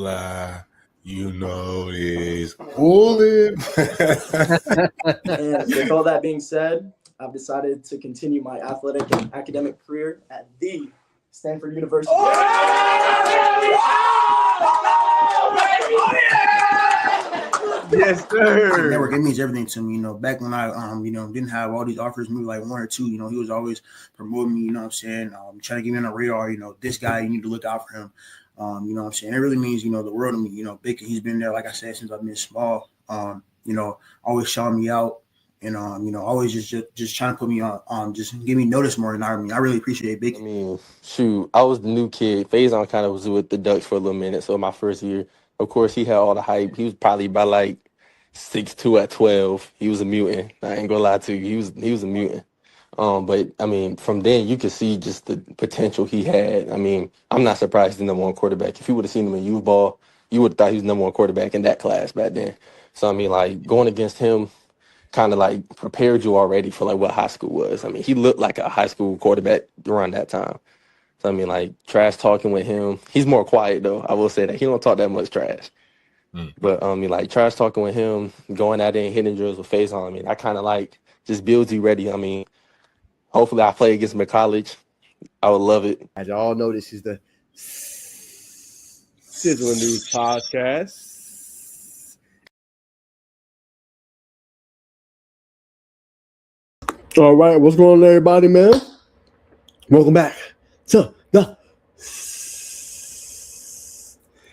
fly. You know it's bullet. And with all that being said, I've decided to continue my athletic and academic career at the Stanford University. Yes, sir. Network, it means everything to me. You know, back when I didn't have all these offers, maybe like one or two, you know, he was always promoting me, you know what I'm saying? Trying to get me on the radar, you know, this guy, you need to look out for him. You know what I'm saying? It really means, you know, the world to me. You know, Bacon, he's been there, like I said, since I've been small. You know, always shouting me out and you know, always just trying to put me on, just give me notice more than I mean. I really appreciate Bacon. I mean, shoot, I was the new kid. Faison kind of was with the Ducks for a little minute. So my first year, of course, he had all the hype. He was probably about like 6'2" at 12. He was a mutant. I ain't gonna lie to you. He was a mutant. But I mean, from then you could see just the potential he had. I mean, I'm not surprised he's the number one quarterback. If you would have seen him in youth ball, you would have thought he was the number one quarterback in that class back then. So I mean, like going against him kind of like prepared you already for like what high school was. I mean, he looked like a high school quarterback around that time. So I mean, like trash talking with him. He's more quiet though. I will say that he don't talk that much trash. But I mean, like trash talking with him, going out there and hitting drills with Faison. I mean, that kind of like just builds you ready. I mean, hopefully I play against him in college. I would love it. As y'all know, this is the Sizzling News Podcast. All right, what's going on, everybody, man? Welcome back to the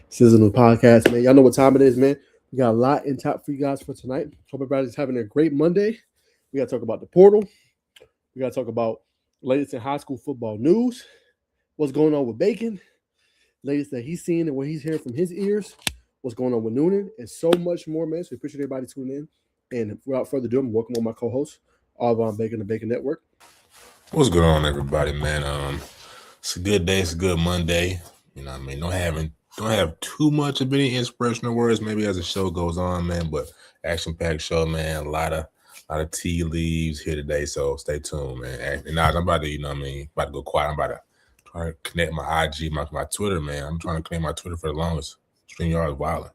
Sizzling News Podcast, man. Y'all know what time it is, man. We got a lot in top for you guys for tonight. Hope everybody's having a great Monday. We got to talk about the portal. We got to talk about latest in high school football news, what's going on with Bacon, latest that he's seeing and what he's hearing from his ears, what's going on with Noonan, and so much more, man. So we appreciate everybody tuning in. And without further ado, I'm welcome on my co-host, Alvon Bacon, the Bacon Network. What's going on, everybody, man? It's a good day. It's a good Monday. You know what I mean? Don't have too much of any inspirational words maybe as the show goes on, man, but action-packed show, man. A lot of tea leaves here today, so stay tuned, man. And now I'm about to, you know what I mean, about to go quiet. I'm about to try to connect my IG, my Twitter, man. I'm trying to connect my Twitter for the longest. StreamYard is wilding.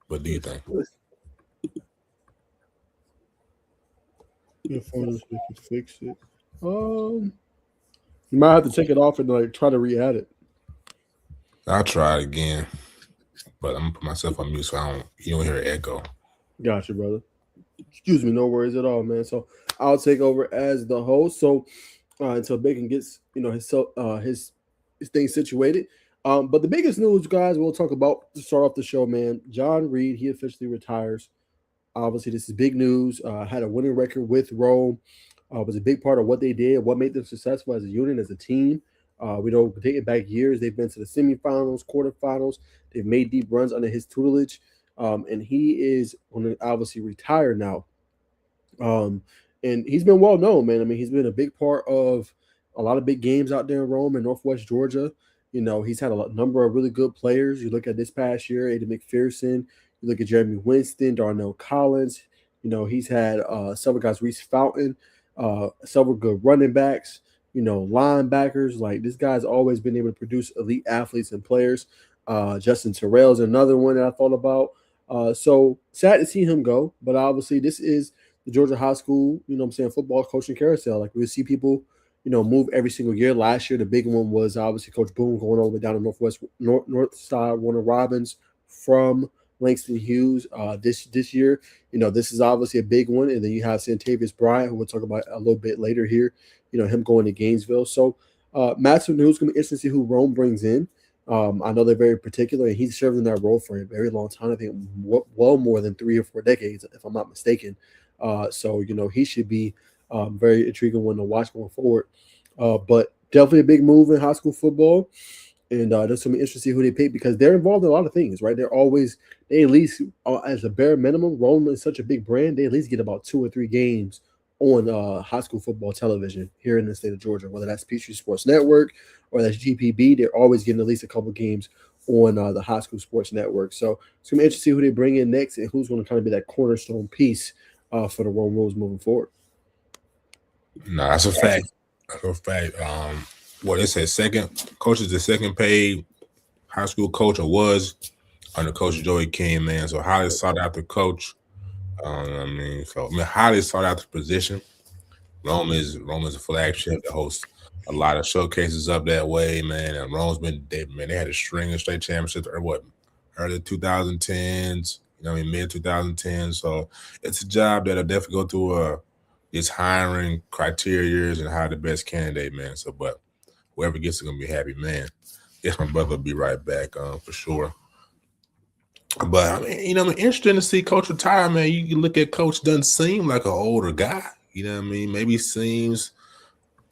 What do you think? Your phone is we can fix it. You might have to take it off and like try to re-add it. I'll try it again, but I'm gonna put myself on mute so you don't hear an echo. Gotcha, brother. Excuse me, no worries at all, man. So I'll take over as the host. So until Bacon gets his thing situated. But the biggest news, guys, we'll talk about to start off the show, man. John Reid, he officially retires. Obviously, this is big news. Had a winning record with Rome. Was a big part of what they did, what made them successful as a unit, as a team. We know dating back years, they've been to the semifinals, quarterfinals. They've made deep runs under his tutelage. And he is going to obviously retire now. And he's been well known, man. I mean, he's been a big part of a lot of big games out there in Rome and Northwest Georgia. You know, he's had a number of really good players. You look at this past year, Aiden McPherson. You look at Jeremy Winston, Darnell Collins. You know, he's had several guys, Reese Fountain, several good running backs, you know, linebackers. Like, this guy's always been able to produce elite athletes and players. Justin Terrell's another one that I thought about. So sad to see him go, but obviously this is the Georgia high school, you know what I'm saying, football coaching carousel. Like, we see people, you know, move every single year. Last year, the big one was obviously Coach Boone going all the way down to North Side, Warner Robins from Langston Hughes. This year, you know, this is obviously a big one. And then you have Santavius Bryant, who we'll talk about a little bit later here, you know, him going to Gainesville. So massive news. Going to be interesting to see who Rome brings in. I know they're very particular, and he's served in that role for a very long time. I think well more than 3 or 4 decades, if I'm not mistaken. So, you know, he should be very intriguing one to watch going forward. But definitely a big move in high school football. And that's going to be interesting to see who they pick because they're involved in a lot of things, right? They at least, as a bare minimum, Rome is such a big brand, they at least get about 2 or 3 games on high school football television here in the state of Georgia, whether that's Peachtree Sports Network or that's GPB. They're always getting at least a couple games on the high school sports network. So it's going to be interesting to see who they bring in next and who's going to kind of be that cornerstone piece for the Rome Wolves moving forward. No, that's a fact. That's a fact. What it says, coach is the second paid high school coach, or was under Coach Joey King, man. So highly sought after coach. Highly sought after position. Rome is a flagship that hosts a lot of showcases up that way, man. And Rome's they had a string of state championships, early 2010s, mid 2010s. So it's a job that'll definitely go through its hiring criteria and hire the best candidate, man. So, but whoever gets it gonna be happy, man. Guess my brother will be right back, for sure. But interesting to see Coach retire, man. You can look at Coach, doesn't seem like an older guy. You know what I mean? Maybe seems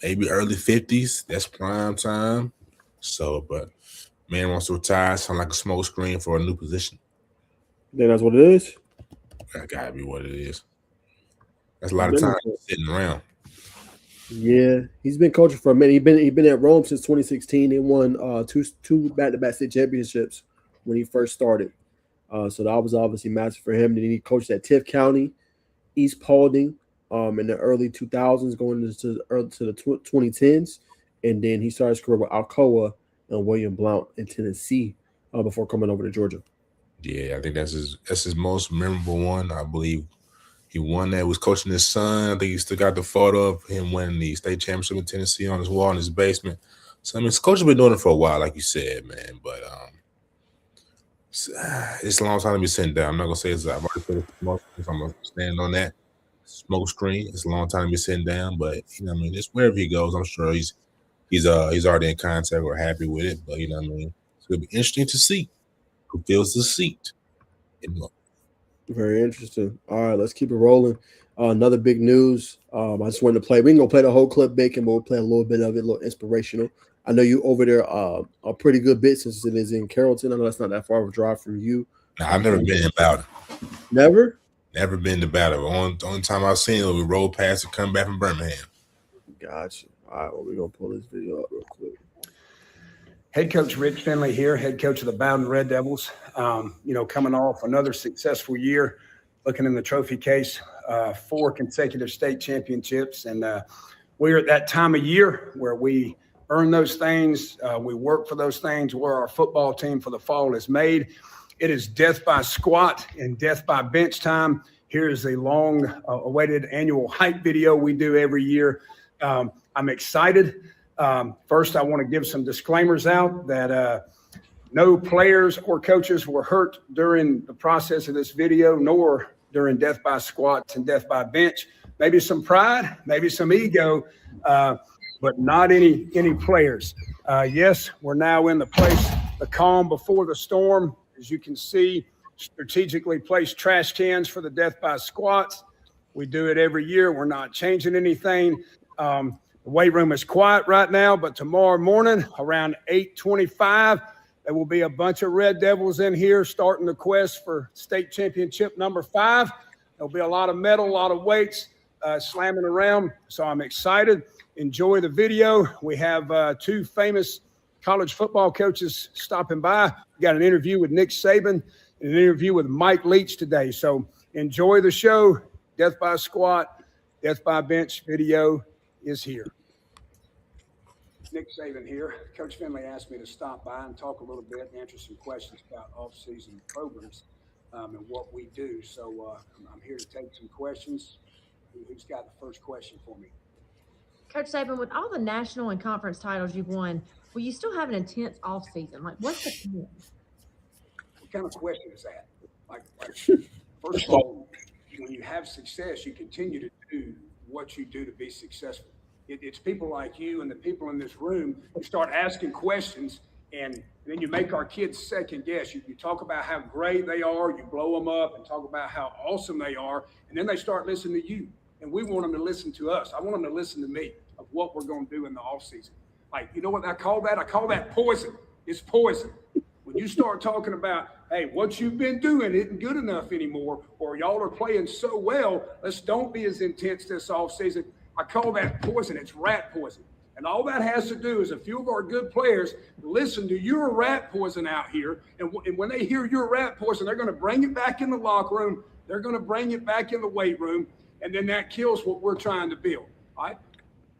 early 50s. That's prime time. So, but man wants to retire. Sound like a smoke screen for a new position. I think that's what it is. That gotta be what it is. That's a lot of time sitting around. Yeah, he's been coaching for a minute. He's been at Rome since 2016. He won two back-to-back state championships when he first started. So that was obviously massive for him. Then he coached at Tift County, East Paulding, in the early 2000s, going into the 2010s, and then he started his career with Alcoa and William Blount in Tennessee before coming over to Georgia. Yeah, I think that's his most memorable one. I believe he won that. Was coaching his son. I think he still got the photo of him winning the state championship in Tennessee on his wall in his basement. So his coach has been doing it for a while, like you said, man. But it's a long time to be sitting down. I'm not gonna say I've already said it's smoke screen, so I'm gonna stand on that smoke screen. It's a long time to be sitting down, but just wherever he goes, I'm sure he's already in contact or happy with it. But it's gonna be interesting to see who fills the seat. Very interesting. All right, let's keep it rolling. Another big news. I just wanted to play. We ain't gonna play the whole clip, Bacon, but we'll play a little bit of it, a little inspirational. I know you over there a pretty good bit since it is in Carrollton. I know that's not that far of a drive from you. Nah, I've never been in Bowden. Never? Never been to Bowden. Only time I've seen it, we rolled past and come back from Birmingham. Gotcha. All right, well, we're going to pull this video up real quick. Head coach Rich Finley here, head coach of the Bowden Red Devils. Coming off another successful year, looking in the trophy case, 4 consecutive state championships. And we're at that time of year where we earn those things. We work for those things, where our football team for the fall is made. It is death by squat and death by bench time. Here is a long awaited annual hype video we do every year. I'm excited. First, I want to give some disclaimers out that no players or coaches were hurt during the process of this video, nor during death by squats and death by bench. Maybe some pride, maybe some ego, but not any players. Yes, we're now in the calm before the storm. As you can see, strategically placed trash cans for the death by squats. We do it every year. We're not changing anything. The weight room is quiet right now, but tomorrow morning around 8:25, there will be a bunch of Red Devils in here starting the quest for state championship number 5. There'll be a lot of metal, a lot of weights slamming around. So I'm excited. Enjoy the video. We have 2 famous college football coaches stopping by. We got an interview with Nick Saban and an interview with Mike Leach today. So enjoy the show. Death by squat, death by bench video is here. Nick Saban here. Coach Finley asked me to stop by and talk a little bit and answer some questions about off-season programs and what we do. So I'm here to take some questions. Who's got the first question for me? Coach Saban, with all the national and conference titles you've won, will you still have an intense off-season? Like, what's the plan? What kind of question is that? Like first of all, when you have success, you continue to do what you do to be successful. It's people like you and the people in this room who start asking questions, and then you make our kids second guess. You talk about how great they are, you blow them up and talk about how awesome they are, and then they start listening to you. And we want them to listen to us. I want them to listen to me of what we're going to do in the offseason. Like, you know what I call that? I call that poison. It's poison. When you start talking about, hey, what you've been doing isn't good enough anymore, or y'all are playing so well, let's don't be as intense this offseason. I call that poison. It's rat poison. And all that has to do is a few of our good players listen to your rat poison out here. And when they hear your rat poison, they're going to bring it back in the locker room. They're going to bring it back in the weight room. And then that kills what we're trying to build. All right?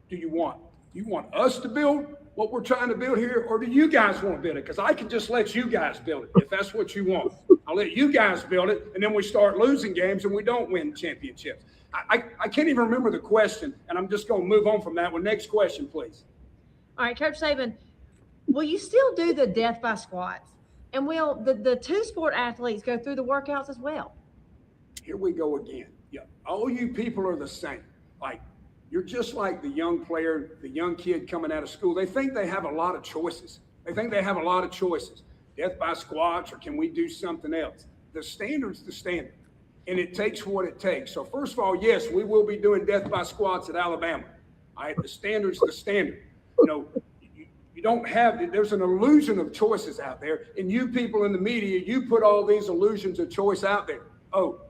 Do you want us to build, what we're trying to build here, or do you guys want to build it? Because I can just let you guys build it if that's what you want. I'll let you guys build it, and then we start losing games and we don't win championships. I can't even remember the question, and I'm just going to move on from that one. Next question, please. All right, Coach Saban, will you still do the death by squats? And will the two-sport athletes go through the workouts as well? Here we go again. Yeah, all you people are the same. Like, you're just like the young player, the young kid coming out of school. They think they have a lot of choices. Death by squats, or can we do something else? The standard's the standard, and it takes what it takes. So first of all, yes, we will be doing death by squats at Alabama. All right, the standard's the standard. You know, you don't have, there's an illusion of choices out there, and you people in the media, you put all these illusions of choice out there. Oh,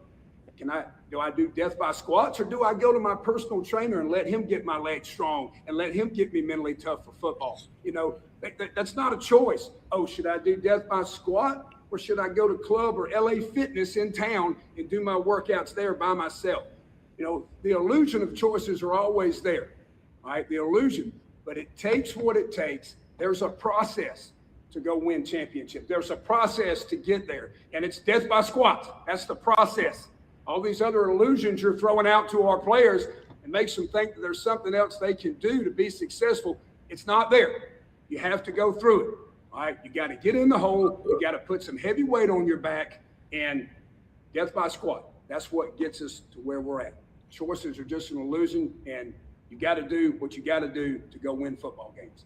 do I do death by squats, or do I go to my personal trainer and let him get my legs strong and let him get me mentally tough for football? You know, that's not a choice. Oh, should I do death by squat, or should I go to club or LA Fitness in town and do my workouts there by myself? You know, the illusion of choices are always there, right? The illusion, but it takes what it takes. There's a process to go win championships. There's a process to get there, and it's death by squats. That's the process. All these other illusions you're throwing out to our players and makes them think that there's something else they can do to be successful. It's not there. You have to go through it. All right. You got to get in the hole. You got to put some heavy weight on your back, and death by squat. That's what gets us to where we're at. Choices are just an illusion, and you got to do what you got to do to go win football games.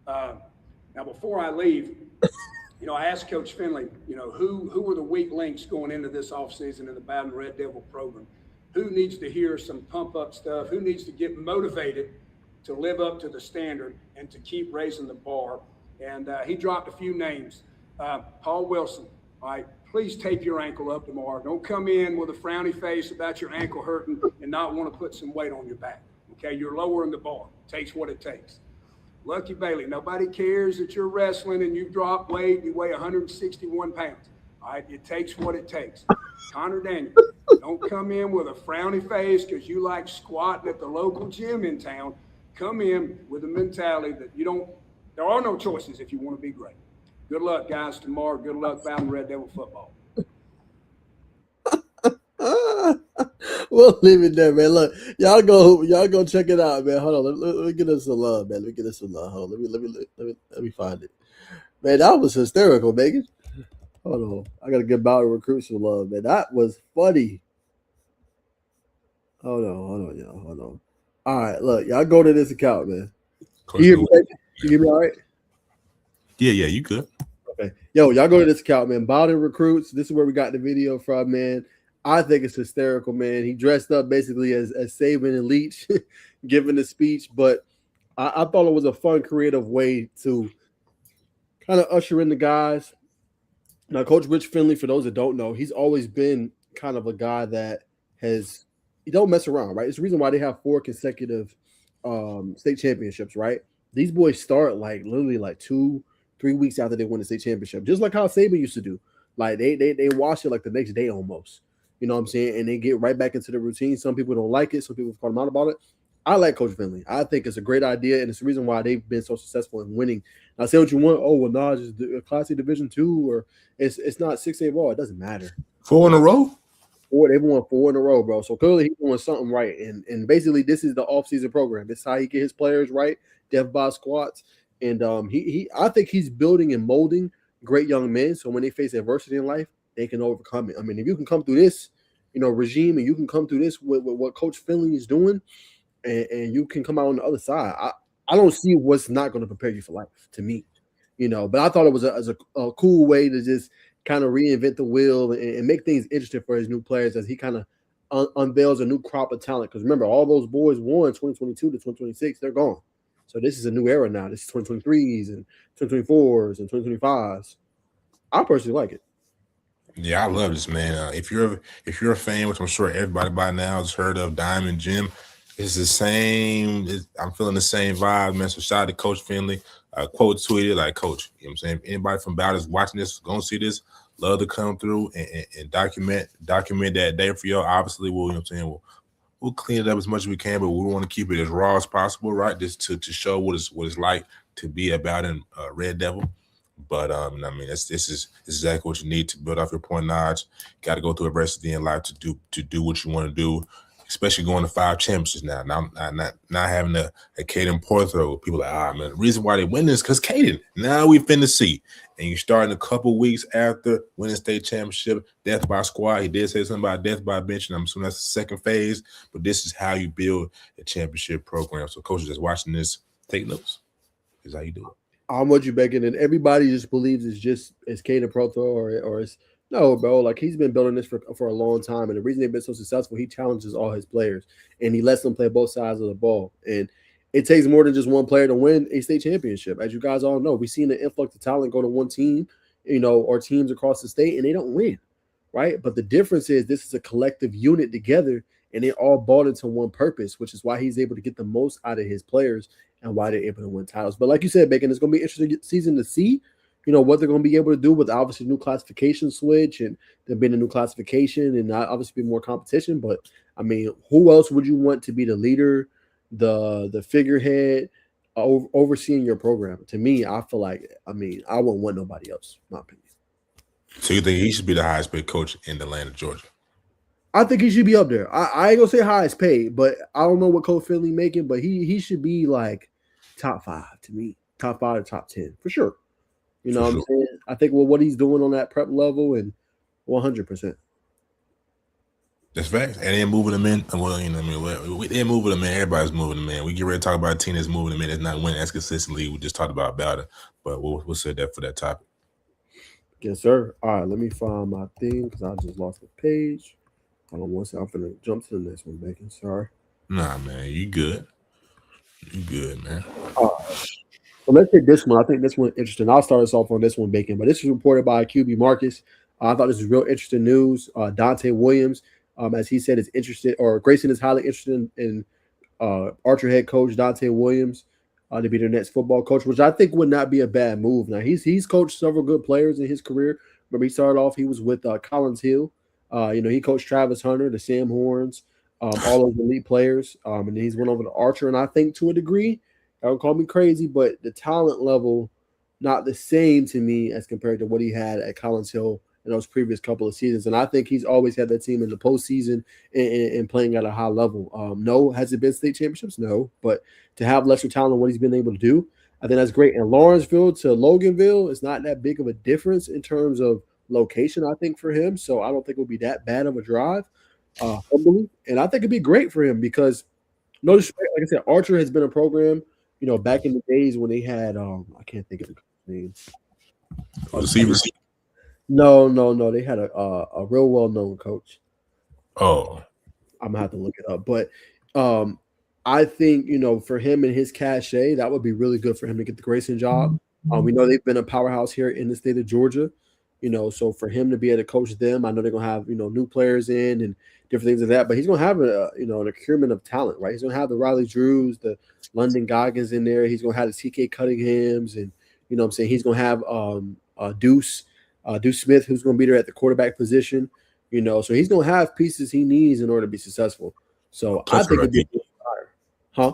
Now, before I leave, you know, I asked Coach Finley, you know, who were the weak links going into this offseason in the Bowden Red Devil program? Who needs to hear some pump-up stuff? Who needs to get motivated to live up to the standard and to keep raising the bar? And he dropped a few names. Paul Wilson, all right, please tape your ankle up tomorrow. Don't come in with a frowny face about your ankle hurting and not want to put some weight on your back, okay? You're lowering the bar. Takes what it takes. Lucky Bailey, nobody cares that you're wrestling and you've dropped weight, you weigh 161 pounds. All right, it takes what it takes. Connor Daniels, don't come in with a frowny face because you like squatting at the local gym in town. Come in with a mentality that there are no choices if you want to be great. Good luck, guys, tomorrow. Good luck, Bowden Red Devil football. We'll leave it there, man. Look, y'all go check it out, man. Hold on, let me get us some love, man. Let me get us some love. Hold on, let me find it, man. That was hysterical, Bacon. Hold on, I gotta give Bowden recruits some love, man. That was funny. Hold on, y'all. Hold on. All right, look, y'all go to this account, man. You hear me all right? Yeah, you good. Okay. Yo, y'all go to this account, man. Bowden recruits. This is where we got the video from, man. I think it's hysterical, man. He dressed up basically as Saban and Leach giving the speech, but I thought it was a fun, creative way to kind of usher in the guys. Now, Coach Rich Finley, for those that don't know, he's always been kind of a guy that he don't mess around, right? It's the reason why they have 4 consecutive state championships, right? These boys start literally 2-3 weeks after they win the state championship, just like how Saban used to do. Like they watch it like the next day almost. You know what I'm saying? And they get right back into the routine. Some people don't like it. Some people call them out about it. I like Coach Finley. I think it's a great idea, and it's the reason why they've been so successful in winning. Now, say what you want. Oh, well, Najeh is a Class A Division II, or it's not 6A ball. It doesn't matter. 4 in a row? They've won 4 in a row, bro. So clearly he's doing something right. And basically this is the offseason program. This is how he get his players right, death by squats. And I think he's building and molding great young men. So when they face adversity in life, they can overcome it. I mean, if you can come through this, regime, and you can come through this with what Coach Finley is doing, and you can come out on the other side, I don't see what's not going to prepare you for life, to me. But I thought it was a cool way to just kind of reinvent the wheel and make things interesting for his new players as he kind of unveils a new crop of talent. Because remember, all those boys won 2022 to 2026, they're gone. So this is a new era now. This is 2023s and 2024s and 2025s. I personally like it. Yeah, I love this, man. If you're a fan, which I'm sure everybody by now has heard of, Diamond Jim, it's the same. I'm feeling the same vibe, man. So shout out to Coach Finley. Quote tweeted like, Coach, you know what I'm saying? Anybody from Bowden is watching this, gonna see this, love to come through and document that day for y'all. Obviously, we'll clean it up as much as we can, but we want to keep it as raw as possible, right? Just to show what it's like to be about in Red Devil. But I mean, this is exactly what you need to build off your point knowledge. Got to go through adversity in life to do what you want to do, especially going to 5 championships now. Not having a Caden Porthrow. People are like, man, the reason why they win this because Caden. Now we finna see. And you start in a couple weeks after winning state championship, death by squad. He did say something about death by bench, and I'm assuming that's the second phase. But this is how you build a championship program. So coaches that's watching this, take notes. This is how you do it. I'm with you, Bacon, and everybody just believes it's Caden Prothro or it's no, bro. Like he's been building this for a long time, and the reason they've been so successful, he challenges all his players, and he lets them play both sides of the ball. And it takes more than just one player to win a state championship, as you guys all know. We've seen the influx of talent go to one team, or teams across the state, and they don't win, right? But the difference is this is a collective unit together, and they all bought into one purpose, which is why he's able to get the most out of his players and why they're able to win titles. But like you said, Bacon, it's going to be an interesting season to see, what they're going to be able to do with obviously new classification switch and there being a new classification and not obviously be more competition. But, I mean, who else would you want to be the leader, the figurehead, overseeing your program? To me, I feel like, I wouldn't want nobody else, in my opinion. So you think he should be the highest paid coach in the land of Georgia? I think he should be up there. I ain't gonna say highest paid, but I don't know what Coach Finley making, but he should be like top 5 to me, top 5 or top 10 for sure. You know what I'm saying? I think what he's doing on that prep level and 100%. That's facts. And they're moving them in. Well, they're moving them in. Everybody's moving them in. We get ready to talk about a team that's moving them in. That's not winning as consistently. We just talked about it. But we'll say that for that topic. Yes, sir. All right, let me find my thing because I just lost the page. Hold on one second. I'm going to jump to the next one, Bacon. Sorry. Nah, man. You good. You good, man. So let's take this one. I think this one is interesting. I'll start us off on this one, Bacon. But this was reported by QB Marcus. I thought this was real interesting news. Dante Williams, as he said, is interested, or Grayson is highly interested in Archer head coach Dante Williams to be their next football coach, which I think would not be a bad move. Now, he's coached several good players in his career. Remember, he started off, he was with Collins Hill. He coached Travis Hunter, the Sam Horns, all those elite players. And then he's went over to Archer. And I think to a degree, don't call me crazy, but the talent level, not the same to me as compared to what he had at Collins Hill in those previous couple of seasons. And I think he's always had that team in the postseason and playing at a high level. No, has it been state championships? No. But to have lesser talent than what he's been able to do, I think that's great. And Lawrenceville to Loganville is not that big of a difference in terms of location, I think, for him. So I don't think it would be that bad of a drive, humbly. And I think it'd be great for him because, no disrespect, like I said, Archer has been a program, back in the days when they had, I can't think of the name. Receivers. No. They had a real well-known coach. Oh. I'm going to have to look it up. But I think, for him and his cachet, that would be really good for him to get the Grayson job. We know they've been a powerhouse here in the state of Georgia. So for him to be able to coach them, I know they're going to have, new players in and different things like that, but he's going to have an accumulation of talent, right? He's going to have the Riley Drews, the London Goggins in there. He's going to have the CK Cunninghams and, he's going to have Deuce Smith, who's going to be there at the quarterback position, so he's going to have pieces he needs in order to be successful. So I think it'd be a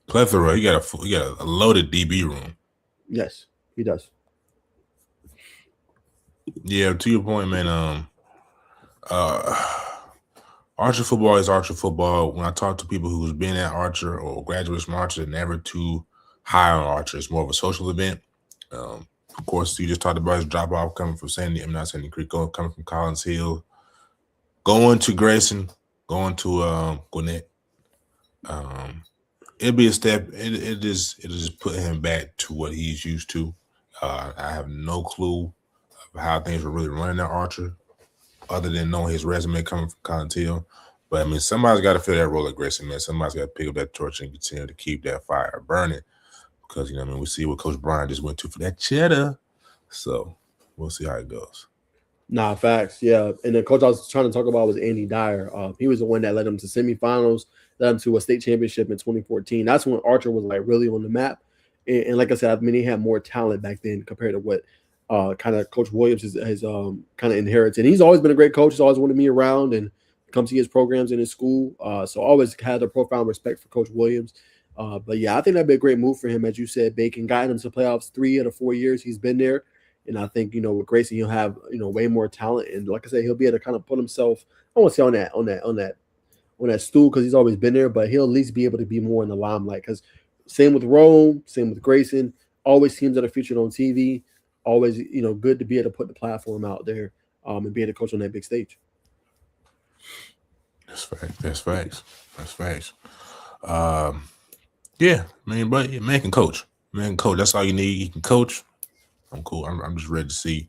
plethora. He got a loaded DB room. Yes, he does. Yeah, to your point, man. Archer football is Archer football. When I talk to people who's been at Archer or graduates from Archer, they're never too high on Archer. It's more of a social event. Of course, you just talked about his drop off coming from Sandy Creek, coming from Collins Hill, going to Grayson, going to Gwinnett. It'll be a step. It'll just put him back to what he's used to. I have no clue how things were really running at Archer, other than knowing his resume coming from Collins Hill. But, somebody's got to fill that role at Grayson, man. Somebody's got to pick up that torch and continue to keep that fire burning because, we see what Coach Brian just went to for that cheddar. So, we'll see how it goes. Nah, facts, yeah. And the coach I was trying to talk about was Andy Dyer. He was the one that led them to semifinals, led them to a state championship in 2014. That's when Archer was, really on the map. And like I said, he had more talent back then compared to what kind of Coach Williams has kind of inherited. And he's always been a great coach. He's always wanted me around and come see his programs in his school. So I always had a profound respect for Coach Williams. But yeah, I think that'd be a great move for him, as you said. Bacon got him to playoffs 3 out of 4 years he's been there, and I think with Grayson he'll have way more talent, and like I said, he'll be able to kind of put himself. I won't say on that stool because he's always been there, but he'll at least be able to be more in the limelight. Because same with Rome, same with Grayson, always teams that are featured on TV. Always good to be able to put the platform out there and be able to coach on that big stage. That's facts. That's facts. That's facts. Yeah, man, but man can coach. Man can coach. That's all you need. He can coach. I'm cool. I'm just ready to see.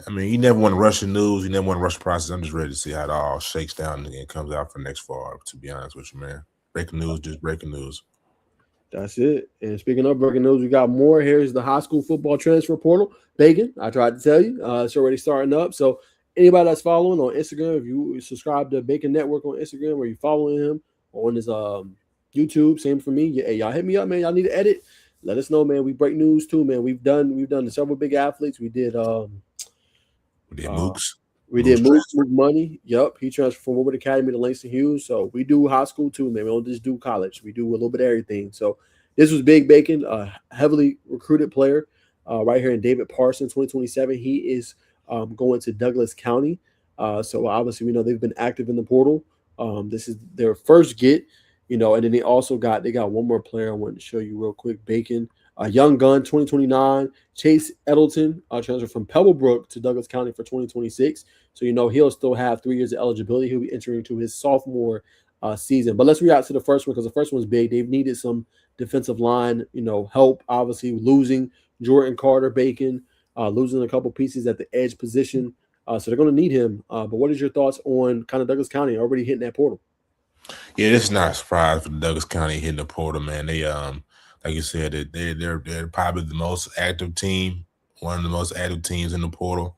I mean, you never want to rush the news. You never want to rush the process. I'm just ready to see how it all shakes down and comes out for next fall, to be honest with you, man. Breaking news, just breaking news. That's it. And speaking of breaking news, we got more. Here's the high school football transfer portal. Bacon, I tried to tell you. It's already starting up. So anybody that's following on Instagram, if you subscribe to Bacon Network on Instagram or you following him on his YouTube, same for me. Hey, y'all hit me up, man. Y'all need to edit. Let us know, man. We break news too, man. We've done several big athletes. We did Mooks. We did Mook Money. Yep. He transferred from Woodward Academy to Langston Hughes. So we do high school too, man. We don't just do college. We do a little bit of everything. So this was Big Bacon, a heavily recruited player right here in David Parsons, 2027. He is going to Douglas County. So obviously we know they've been active in the portal. This is their first get, and then they got one more player I wanted to show you real quick. Bacon, young gun, 2029. Chase Edelton, transfer from Pebblebrook to Douglas County for 2026. So he'll still have 3 years of eligibility. He'll be entering into his sophomore season. But let's react to the first one because the first one's big. They've needed some defensive line, help. Obviously, losing Jordan Carter, Bacon, losing a couple pieces at the edge position. So they're going to need him. But what is your thoughts on kind of Douglas County already hitting that portal? Yeah, this is not a surprise for Douglas County hitting the portal, man. They like you said, they're probably the most active team, one of the most active teams in the portal.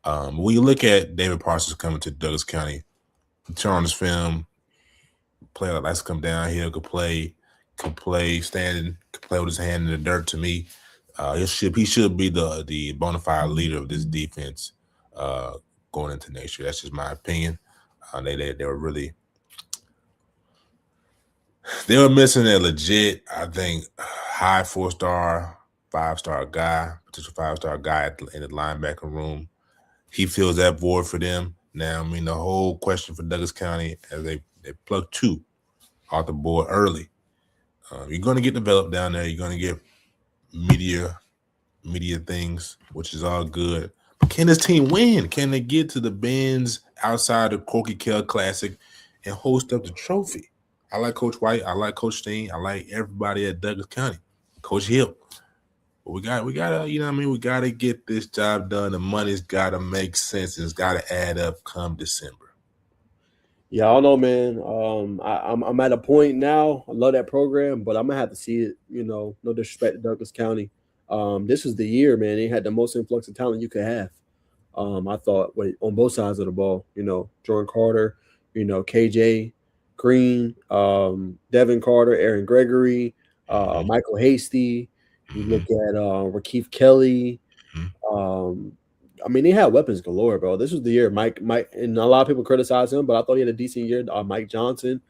When you look at David Parsons coming to Douglas County, turn on his film, player that likes to come down here, could play standing, could play with his hand in the dirt. To me, he should be the bona fide leader of this defense going into next year. That's just my opinion. They were missing a legit, I think, high 4-star, 5-star guy, potential 5-star guy in the linebacker room. He fills that void for them. Now, I mean, the whole question for Douglas County, as they plucked 2 off the board early. You're going to get developed down there. You're going to get media things, which is all good. But can this team win? Can they get to the Benz outside the Corky Kell Classic and host up the trophy? I like Coach White. I like Coach Steen. I like everybody at Douglas County. Coach Hill. But we gotta, we gotta get this job done. The money's gotta make sense. It's gotta add up come December. Yeah, I don't know, man. I'm at a point now. I love that program, but I'm gonna have to see it. No disrespect to Douglas County. This was the year, man. They had the most influx of talent you could have. I thought on both sides of the ball. Jordan Carter, KJ Green, Devin Carter, Aaron Gregory, Michael Hasty. You look at Rakeith Kelly. They had weapons galore, bro. This was the year Mike, and a lot of people criticize him, but I thought he had a decent year. Mike Johnson.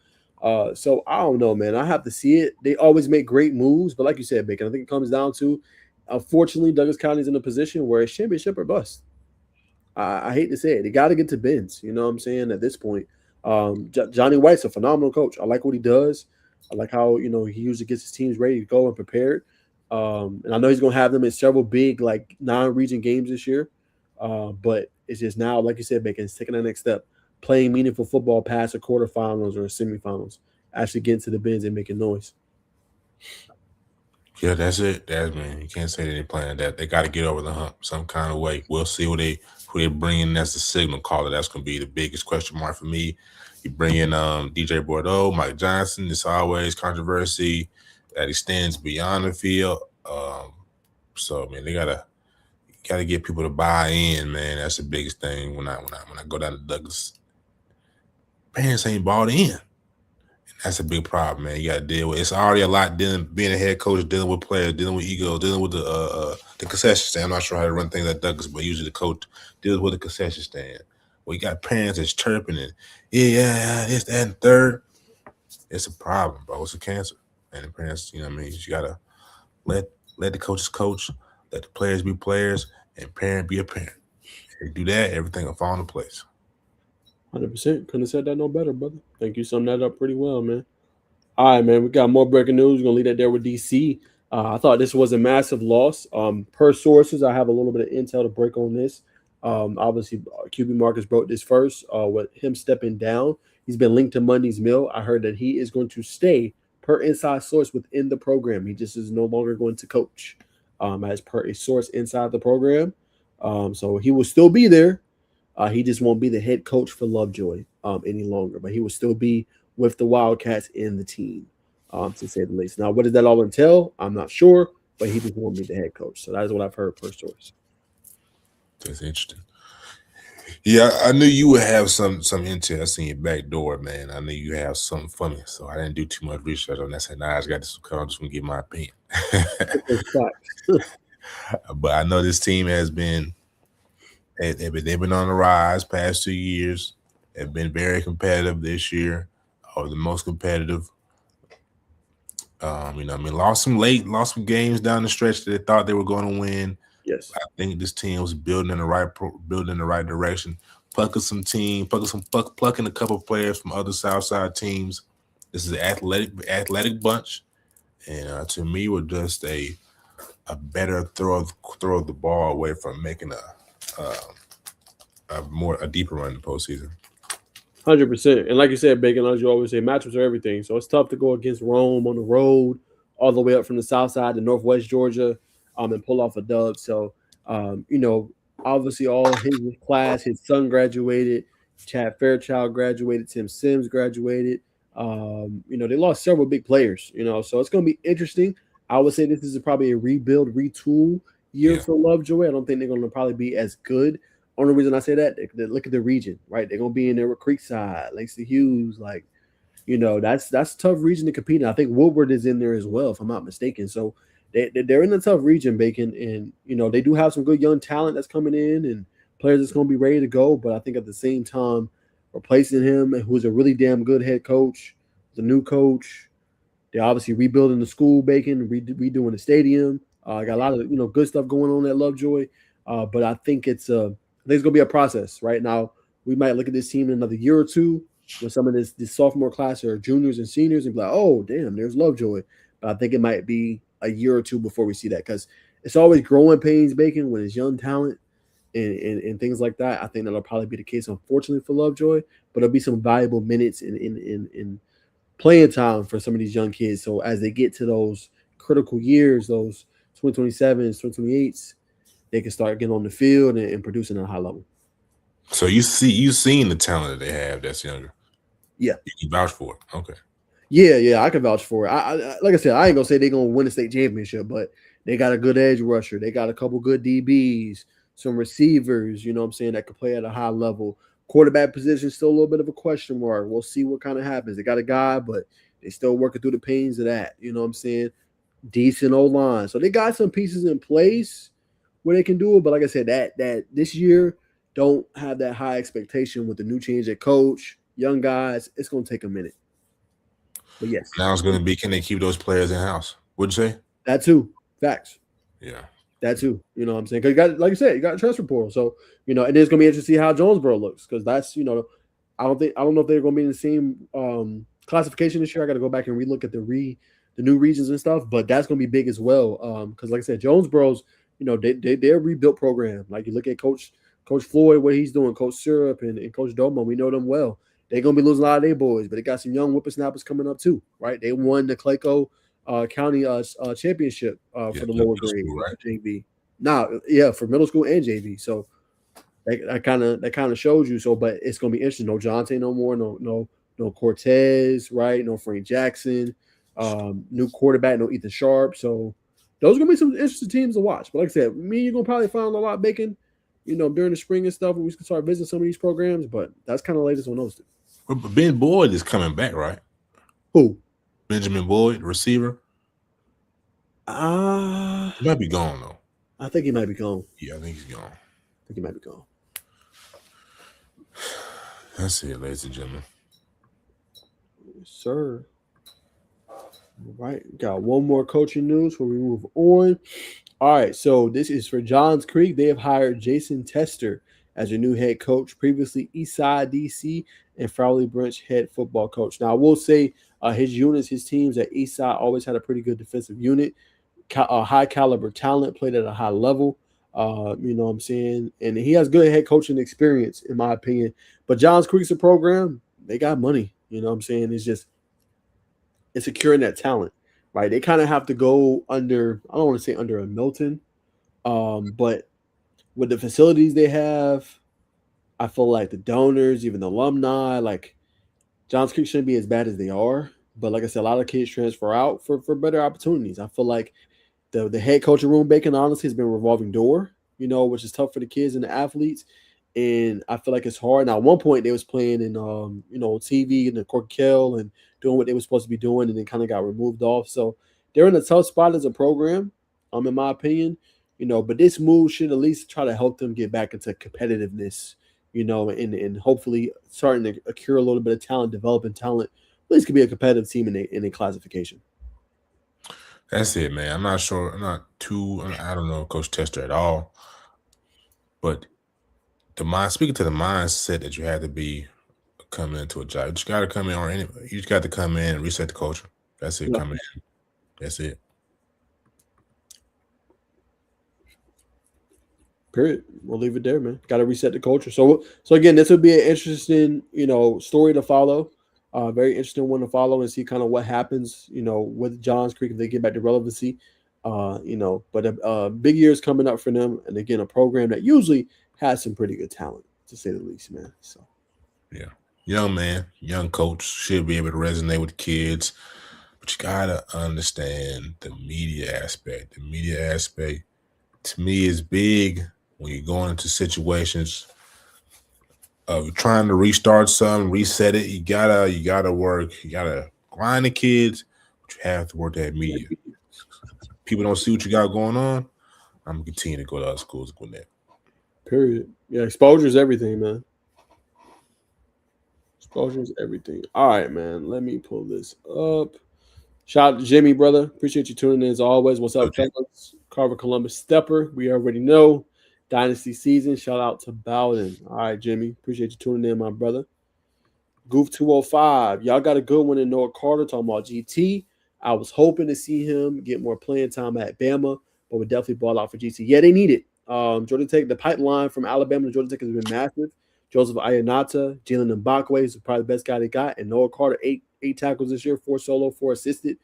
So I don't know, man. I have to see it. They always make great moves, but like you said, Bacon, I think it comes down to, unfortunately, Douglas County is in a position where it's championship or bust. I hate to say it. They got to get to Benz. You know what I'm saying? At this point, Johnny White's a phenomenal coach. I like what he does. I like how he usually gets his teams ready to go and prepared. And I know he's going to have them in several big non-region games this year. But it's just now, like you said, Bacon, it's taking the next step, playing meaningful football past the quarterfinals or semifinals, actually getting to the Benz and making noise. Yeah, that's it. Man. You can't say they're playing that. They got to get over the hump some kind of way. We'll see who they bring in as the signal caller. That's going to be the biggest question mark for me. You bring in DJ Bordeaux, Mike Johnson. It's always controversy that extends beyond the field. So, man, they got to get people to buy in, man. That's the biggest thing when I go down to Douglas. Parents ain't bought in. That's a big problem, man. You got to deal with. It's already a lot being a head coach, dealing with players, dealing with ego, dealing with the concession stand. I'm not sure how to run things at Douglas, but usually the coach deals with the concession stand. Well, you got parents that's chirping and this, that, and third. It's a problem, bro. It's a cancer. And the parents, you know what I mean, you gotta let the coaches coach, let the players be players, and parent be a parent. If you do that, everything will fall into place. 100%. Couldn't have said that no better, brother. Thank you. Summed that up pretty well, man. All right, man. We got more breaking news. We're gonna leave that there with DC. I thought this was a massive loss. Per sources, I have a little bit of intel to break on this. Obviously, QB Marcus broke this first. With him stepping down, he's been linked to Monday's Mill. I heard that he is going to stay, per inside source within the program. He just is no longer going to coach, as per a source inside the program. So he will still be there. He just won't be the head coach for Lovejoy any longer, but he will still be with the Wildcats in the team, to say the least. Now, what does that all entail? I'm not sure, but he just won't be the head coach. So that is what I've heard per source. That's interesting. Yeah, I knew you would have some intel. I seen your back door, man. I knew you have something for me, so I didn't do too much research on that. I said, nah, I just got this. I'm just gonna give my opinion. But I know this team has been. They've been on the rise past 2 years. They've been very competitive this year, or the most competitive. You know, I mean, lost some games down the stretch that they thought they were going to win. Yes, I think this team was building in the right direction, plucking a couple of players from other Southside teams. This is an athletic bunch, and to me, we're just a better throw of the ball away from making a deeper run in the postseason. 100%. And like you said, Bacon, as you always say, matchups are everything. So it's tough to go against Rome on the road, all the way up from the south side to northwest Georgia, and pull off a dub. So, you know, obviously all his class, his son graduated, Chad Fairchild graduated, Tim Sims graduated. You know, they lost several big players, you know, so it's going to be interesting. I would say this is probably a rebuild, retool year for Lovejoy. I don't think they're going to probably be as good. Only reason I say that, look at the region, right? They're gonna be in there with Creekside, Langston Hughes, like, you know, that's a tough region to compete in. I think Woodward is in there as well, if I'm not mistaken. So they're in a tough region, Bacon, and you know they do have some good young talent that's coming in and players that's gonna be ready to go. But I think at the same time, replacing him, who's a really damn good head coach, the new coach, they're obviously rebuilding the school, Bacon, redoing the stadium. Got a lot of good stuff going on at Lovejoy, but I think it's going to be a process. Right now, we might look at this team in another year or two when some of this sophomore class are juniors and seniors and be like, oh, damn, there's Lovejoy. But I think it might be a year or two before we see that because it's always growing pains, Bacon, when it's young talent and things like that. I think that'll probably be the case, unfortunately, for Lovejoy. But there'll be some valuable minutes in playing time for some of these young kids. So as they get to those critical years, those 2027s, 2028s, they can start getting on the field and producing at a high level. So you've seen the talent that they have that's younger. Yeah. You can vouch for it. Okay. Yeah, I can vouch for it. I like I said, I ain't gonna say they're gonna win the state championship, but they got a good edge rusher. They got a couple good DBs, some receivers, you know what I'm saying, that can play at a high level. Quarterback position still a little bit of a question mark. We'll see what kind of happens. They got a guy, but they still working through the pains of that. You know what I'm saying? Decent O-line. So they got some pieces in place where they can do it. But like I said, that this year, don't have that high expectation with the new change at coach, young guys. It's going to take a minute. But yes. Now it's going to be, can they keep those players in-house? What'd you say? That too. Facts. Yeah. That too. You know what I'm saying? Because you got, like you said, you got a transfer portal. So, and it's going to be interesting to see how Jonesboro looks because that's, I don't know if they're going to be in the same classification this year. I got to go back and relook at the new regions and stuff, but that's going to be big as well. Because like I said, Jonesboro's, they're a rebuilt program. Like you look at Coach Floyd, what he's doing, Coach Syrup and Coach Domo, we know them well. They're going to be losing a lot of their boys, but they got some young whippersnappers coming up too, right? They won the Clayco County championship for the lower grade, right? JV. For middle school and JV. So that kind of shows you. So, but it's going to be interesting. No Jonte no more. No Cortez, right? No Frank Jackson. New quarterback. No Ethan Sharp. So those are going to be some interesting teams to watch. But like I said, you're going to probably find a lot of Bacon, during the spring and stuff when we can start visiting some of these programs. But that's kind of the latest on those two. But Ben Boyd is coming back, right? Who? Benjamin Boyd, receiver. He might be gone though. I think he might be gone. Yeah, I think he's gone. I think he might be gone. That's it, ladies and gentlemen. Yes, sir. All right, got one more coaching news before we move on. All right, so this is for Johns Creek. They have hired Jason Tester as your new head coach, previously Eastside DC and Fowley Branch head football coach. Now, I will say his units, his teams at Eastside always had a pretty good defensive unit, high caliber talent, played at a high level. You know what I'm saying? And he has good head coaching experience, in my opinion. But Johns Creek's a program, they got money. You know what I'm saying? It's securing that talent, right? They kind of have to go under, I don't want to say under a Milton, but with the facilities they have, I feel like the donors, even the alumni, like Johns Creek shouldn't be as bad as they are. But like I said, a lot of kids transfer out for better opportunities. I feel like the head coach of Room Bacon honestly has been a revolving door, you know, which is tough for the kids and the athletes. And I feel like it's hard. Now, at one point they was playing in you know, TV and the Corkel and doing what they were supposed to be doing, and then kind of got removed off. So they're in a tough spot as a program, in my opinion. You know, but this move should at least try to help them get back into competitiveness, you know, and hopefully starting to accrue a little bit of talent, developing talent. At least could be a competitive team in a classification. That's it, man. I'm not sure. I don't know Coach Tester at all. But speaking to the mindset that you had to be coming into a job, you just got to come in, you just got to come in and reset the culture. That's it. Yeah. Come in. That's it. Period. We'll leave it there, man. Got to reset the culture. So again, this would be an interesting, you know, story to follow. Very interesting one to follow and see kind of what happens, you know, with Johns Creek if they get back to relevancy. You know, but big years coming up for them, and again, a program that usually has some pretty good talent, to say the least, man. So yeah, young man, young coach should be able to resonate with kids, but you gotta understand the media aspect. The media aspect to me is big when you're going into situations of trying to restart something, reset it. You gotta work. You gotta grind the kids, but you have to work that media. People don't see what you got going on. I'm gonna continue to go to other schools with that. period. Yeah, exposure is everything, man. Exposure is everything. All right, man. Let me pull this up. Shout out to Jimmy, brother. Appreciate you tuning in as always. What's up, Okay. fellas? Carver Columbus Stepper. We already know. Dynasty season. Shout out to Bowden. All right, Jimmy. Appreciate you tuning in, my brother. Goof 205. Y'all got a good one in Noah Carter talking about GT. I was hoping to see him get more playing time at Bama, but would definitely ball out for GT. Yeah, they need it. Georgia Tech, the pipeline from Alabama to Georgia Tech has been massive. Joseph Ayanata, Jalen Mbakwe is probably the best guy they got, and Noah Carter, eight tackles this year, 4 solo, 4 assisted.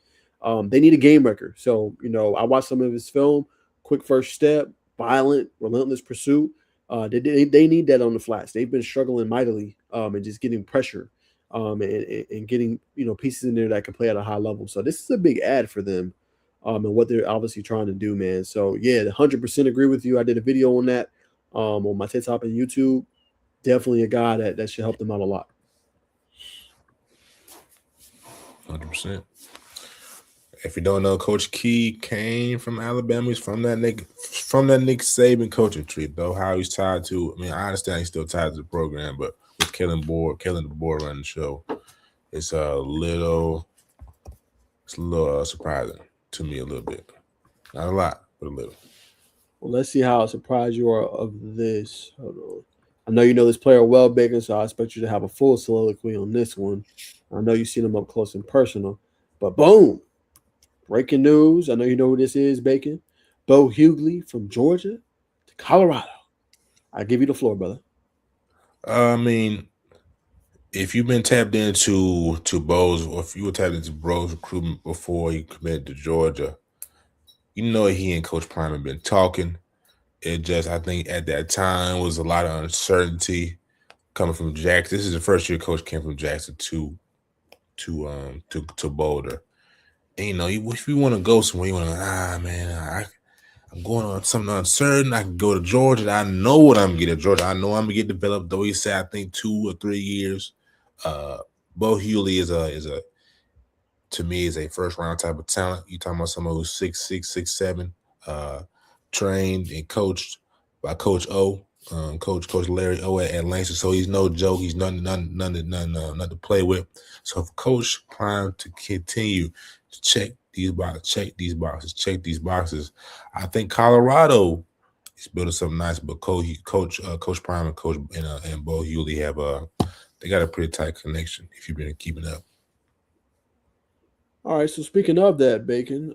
They need a game record. So, you know, I watched some of his film, quick first step, violent, relentless pursuit. They need that on the flats. They've been struggling mightily and just getting pressure and getting, you know, pieces in there that can play at a high level. So this is a big ad for them and what they're obviously trying to do, man. So yeah, 100% agree with you. I did a video on that on my TikTok and YouTube. Definitely a guy that should help them out a lot. 100%. If you don't know, Coach Key came from Alabama. He's from that Nick Saban coaching tree, though. How he's tied to, I mean, I understand he's still tied to the program, but with Kellen DeBoer running the show, it's a little surprising to me a little bit. Not a lot, but a little. Well, let's see how surprised you are of this. Hold on. I know you know this player well, Bacon, so I expect you to have a full soliloquy on this one. I know you've seen him up close and personal, but boom. Breaking news. I know you know who this is, Bacon. Bo Hughley from Georgia to Colorado. I give you the floor, brother. I mean, if you've been tapped into Bo's, or if you were tapped into Bo's recruitment before he committed to Georgia, you know he and Coach Prime have been talking. It just, I think at that time was a lot of uncertainty coming from Jackson. This is the first year Coach came from Jackson to Boulder. And, you know, if you want to go somewhere, you want to, man, I'm going on something uncertain. I can go to Georgia. I know what I'm going to get at Georgia. I know I'm going to get developed, though he said, I think 2 or 3 years. Bo Hughley to me, is a first-round type of talent. You're talking about someone who's 6'6", 6'7", trained and coached by Coach O Coach Larry O at Langston, so he's no joke. He's nothing to play with. So for Coach Prime to continue to check these boxes, I think Colorado is building something nice. But Coach Prime and Bo Hewley have they got a pretty tight connection. If you've been keeping up. All right. So speaking of that, Bacon,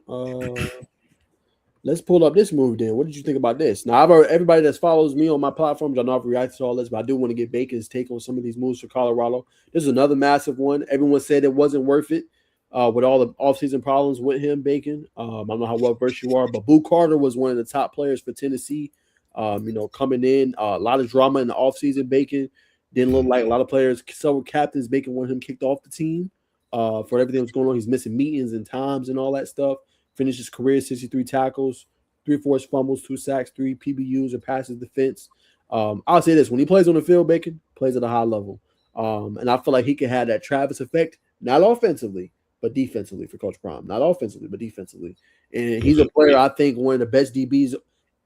let's pull up this move then. What did you think about this? Now, everybody that follows me on my platforms, I know I've reacted to all this, but I do want to get Bacon's take on some of these moves for Colorado. This is another massive one. Everyone said it wasn't worth it with all the offseason problems with him, Bacon. I don't know how well versed you are, but Boo Carter was one of the top players for Tennessee. Coming in, a lot of drama in the offseason, Bacon. Didn't look like a lot of players, several captains, Bacon wanted him kicked off the team for everything that was going on. He's missing meetings and times and all that stuff. Finished his career 63 tackles, 3 forced fumbles, 2 sacks, 3 PBUs or passes defense. I'll say this: when he plays on the field, Bacon plays at a high level, and I feel like he can have that Travis effect, not offensively but defensively for Coach Prime. Not offensively but defensively, and he's a player I think one of the best DBs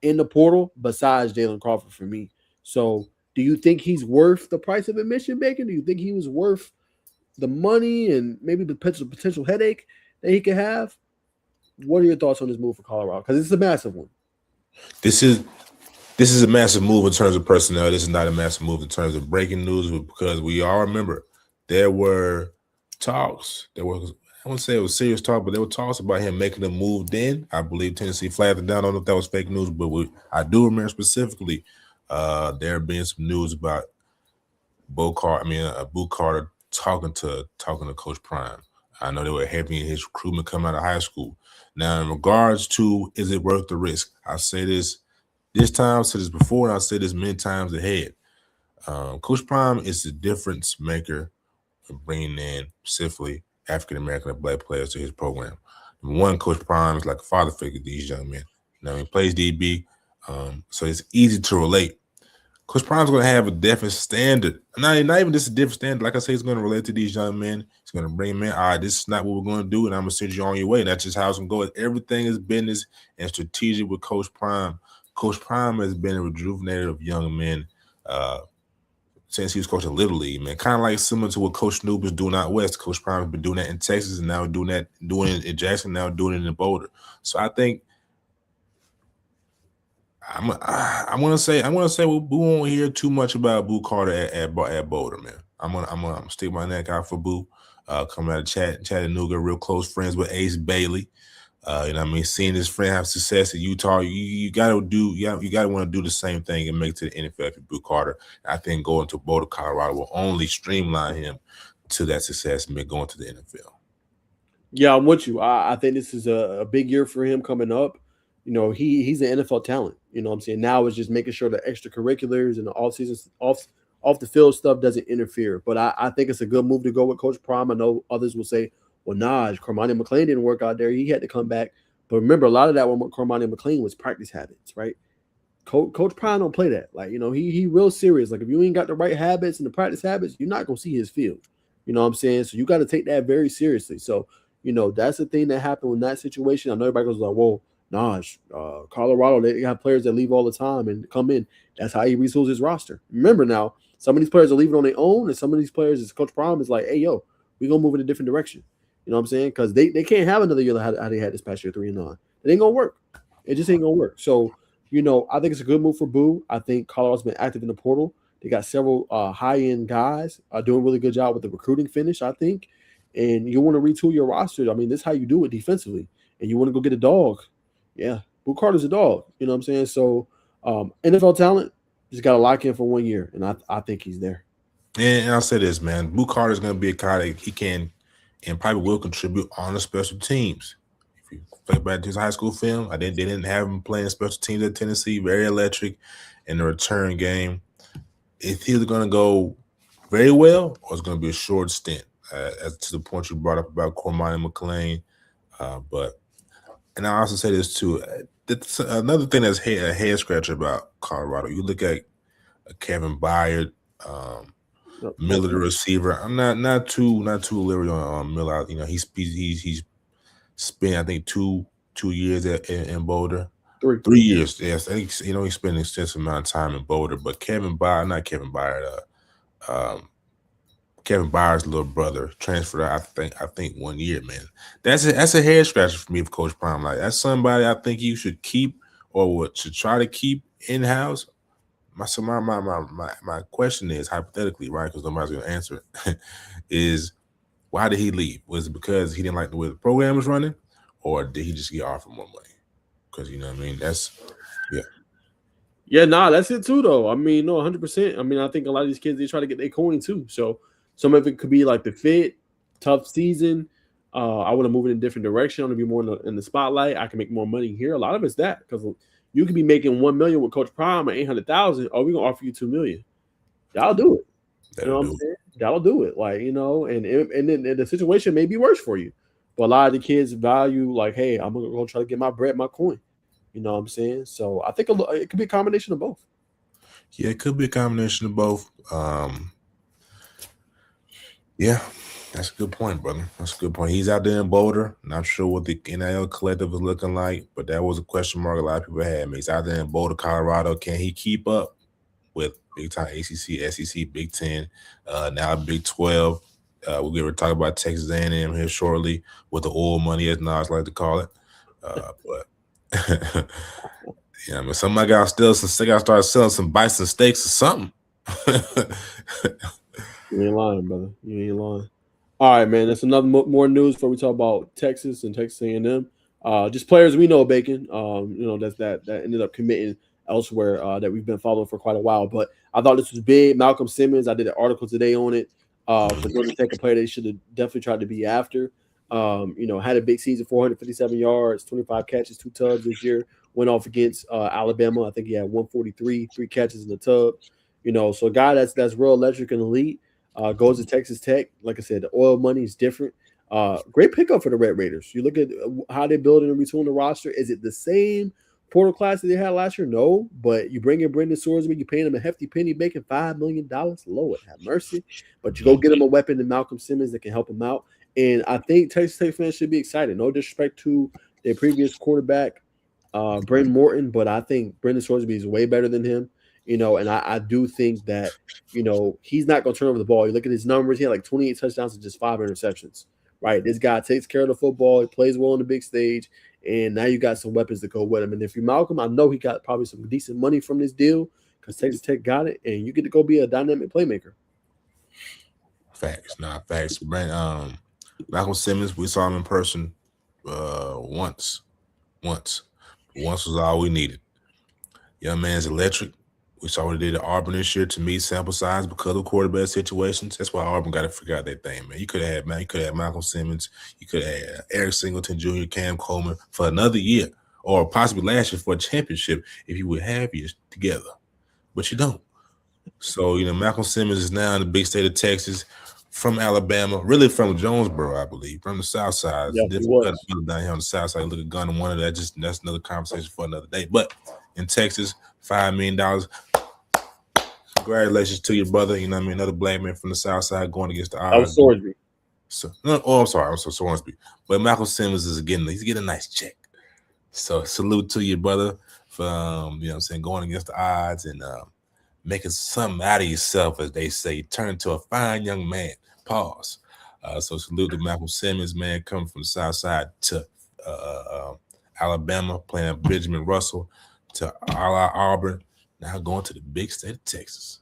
in the portal besides Jalen Crawford for me. So, do you think he's worth the price of admission, Bacon? Do you think he was worth the money and maybe the potential headache that he could have? What are your thoughts on this move for Colorado? Because it's a massive one. This is a massive move in terms of personnel. This is not a massive move in terms of breaking news, because we all remember there were talks. I wouldn't say it was serious talk, but there were talks about him making a move then. I believe Tennessee flagged it down. I don't know if that was fake news, but I do remember specifically there being some news about Boo Carter talking to Coach Prime. I know they were heavy in his recruitment coming out of high school. Now, in regards to is it worth the risk, I say this time, I said this before, and I'll say this many times ahead. Coach Prime is the difference maker in bringing in specifically African-American and Black players to his program. Number one, Coach Prime is like a father figure to these young men. He plays DB, so it's easy to relate. Coach Prime's going to have a different standard. Not even just a different standard. Like I say, he's going to relate to these young men. He's going to bring them in. All right, this is not what we're going to do, and I'm going to send you on your way. And that's just how it's going to go. Everything is business and strategic with Coach Prime. Coach Prime has been a rejuvenator of young men since he was coaching Little League, man. Kind of like similar to what Coach Snoop was doing out west. Coach Prime has been doing that in Texas, and now doing it in Jackson, now doing it in Boulder. So I think I want to say we won't hear too much about Boo Carter at Boulder, man. I'm gonna stick my neck out for Boo. Coming out of Chattanooga, real close friends with Ace Bailey. Seeing his friend have success at Utah, you gotta want to do the same thing and make it to the NFL for Boo Carter. I think going to Boulder, Colorado will only streamline him to that success and going to the NFL. Yeah, I'm with you. I think this is a big year for him coming up. He's an NFL talent. Now it's just making sure the extracurriculars and the off-season, off the field stuff doesn't interfere. But I think it's a good move to go with Coach Prime. I know others will say, well, Cormani McLean didn't work out there. He had to come back. But remember, a lot of that with Cormani McLean was practice habits, right? Coach Prime don't play that. He real serious. Like, if you ain't got the right habits and the practice habits, you're not going to see his field. You know what I'm saying? So you got to take that very seriously. So, that's the thing that happened in that situation. I know everybody goes like, whoa, Colorado, they have players that leave all the time and come in. That's how he retools his roster. Remember now, some of these players are leaving on their own, and some of these players, as Coach Prime is like, hey, yo, we're going to move in a different direction. You know what I'm saying? Because they can't have another year like how they had this past year, 3-9. It ain't going to work. It just ain't going to work. So, I think it's a good move for Boo. I think Colorado's been active in the portal. They got several high-end guys doing a really good job with the recruiting finish, I think. And you want to retool your roster. This is how you do it defensively. And you want to go get a dog. Yeah, Boo Carter's a dog. You know what I'm saying? So, NFL talent, just got to lock in for 1 year. And I think he's there. And I'll say this, man. Boo Carter's going to be a guy that he can and probably will contribute on the special teams. If you think back to his high school film, they didn't have him playing special teams at Tennessee, very electric in the return game. It's either going to go very well or it's going to be a short stint, as to the point you brought up about Cormani McLean. And I also say this too. That's another thing that's a head scratcher about Colorado. You look at Kevin Byard, Miller, the receiver. I'm not too leery on Miller. He's spent I think two years in Boulder. 3. 3 years. Yes, I think he spent an extensive amount of time in Boulder. But Kevin Byard's little brother transferred out, I think 1 year, man. That's a head scratcher for me for Coach Prime. Like, that's somebody I think you should keep or should try to keep in house. My question is, hypothetically, right? Because nobody's gonna answer it. Is why did he leave? Was it because he didn't like the way the program was running, or did he just get offered more money? Because you know what I mean. Yeah, nah, that's it too, though. I mean, no, 100%. I mean, I think a lot of these kids, they try to get their coin too. So some of it could be like the fit, tough season. I want to move in a different direction. I want to be more in the spotlight. I can make more money here. A lot of it's that because you could be making $1 million with Coach Prime at $800,000. Oh, we're gonna offer you $2 million. Y'all do it. You know what I'm saying? That'll do it. Like, you know, and then the situation may be worse for you. But a lot of the kids value like, hey, I'm gonna go try to get my bread, my coin. You know what I'm saying? So I think it could be a combination of both. Yeah, it could be a combination of both. Yeah, that's a good point, brother. That's a good point. He's out there in Boulder. Not sure what the NIL collective is looking like, but that was a question mark a lot of people had. He's out there in Boulder, Colorado. Can he keep up with big-time ACC, SEC, Big Ten, now Big 12? We'll get to talk about Texas A&M here shortly with the oil money, as Nas like to call it. But yeah, I mean, somebody got to start selling some bison steaks or something. You ain't lying, brother. You ain't lying. All right, man. That's another more news before we talk about Texas and Texas A&M. Just players we know, Bacon. You know, that ended up committing elsewhere that we've been following for quite a while. But I thought this was big. Malcolm Simmons. I did an article today on it. For Georgia Tech, a player they should have definitely tried to be after. You know, had a big season, 457 yards, 25 catches, 2 tubs this year. Went off against Alabama. I think he had 143, 3 catches in the tub. You know, so a guy that's real electric and elite. Goes to Texas Tech. Like I said, the oil money is different. Great pickup for the Red Raiders. You look at how they're building and retooling the roster. Is it the same portal class that they had last year? No, but you bring in Brendan Swordsman, you paying him a hefty penny, making $5 million. Lord have mercy. But you go get him a weapon in Malcolm Simmons that can help him out. And I think Texas Tech fans should be excited. No disrespect to their previous quarterback, Brandon Morton, but I think Brendan Swordsman is way better than him. You know, and I do think that, you know, he's not going to turn over the ball. You look at his numbers, he had like 28 touchdowns and just 5 interceptions, right? This guy takes care of the football. He plays well on the big stage, and now you got some weapons to go with him. And if you're Malcolm, I know he got probably some decent money from this deal because Texas Tech got it, and you get to go be a dynamic playmaker. Facts, not facts. Malcolm Simmons, we saw him in person once. Once was all we needed. Young man's electric. We saw what he did at Auburn this year to meet sample size because of quarterback situations. That's why Auburn got to figure out that thing, man. You could have had Malcolm Simmons. You could have had Eric Singleton Jr., Cam Coleman for another year or possibly last year for a championship if you would have you together. But you don't. So, you know, Malcolm Simmons is now in the big state of Texas from Alabama, really from Jonesboro, I believe, from the south side. Yeah, he was. Down here on the south side, look at gun and one of that. That's another conversation for another day. But in Texas, $5 million. Congratulations to your brother. You know what I mean? Another black man from the south side going against the odds. That was Swordsby. So, I'm sorry. I'm so Swordsby. But Malcolm Simmons he's getting a nice check. So salute to your brother for you know what I'm saying, going against the odds and making something out of yourself, as they say, turn into a fine young man. Pause. So salute to Malcolm Simmons, man, coming from the south side to Alabama, playing at Benjamin Russell, to Auburn, now going to the big state of Texas.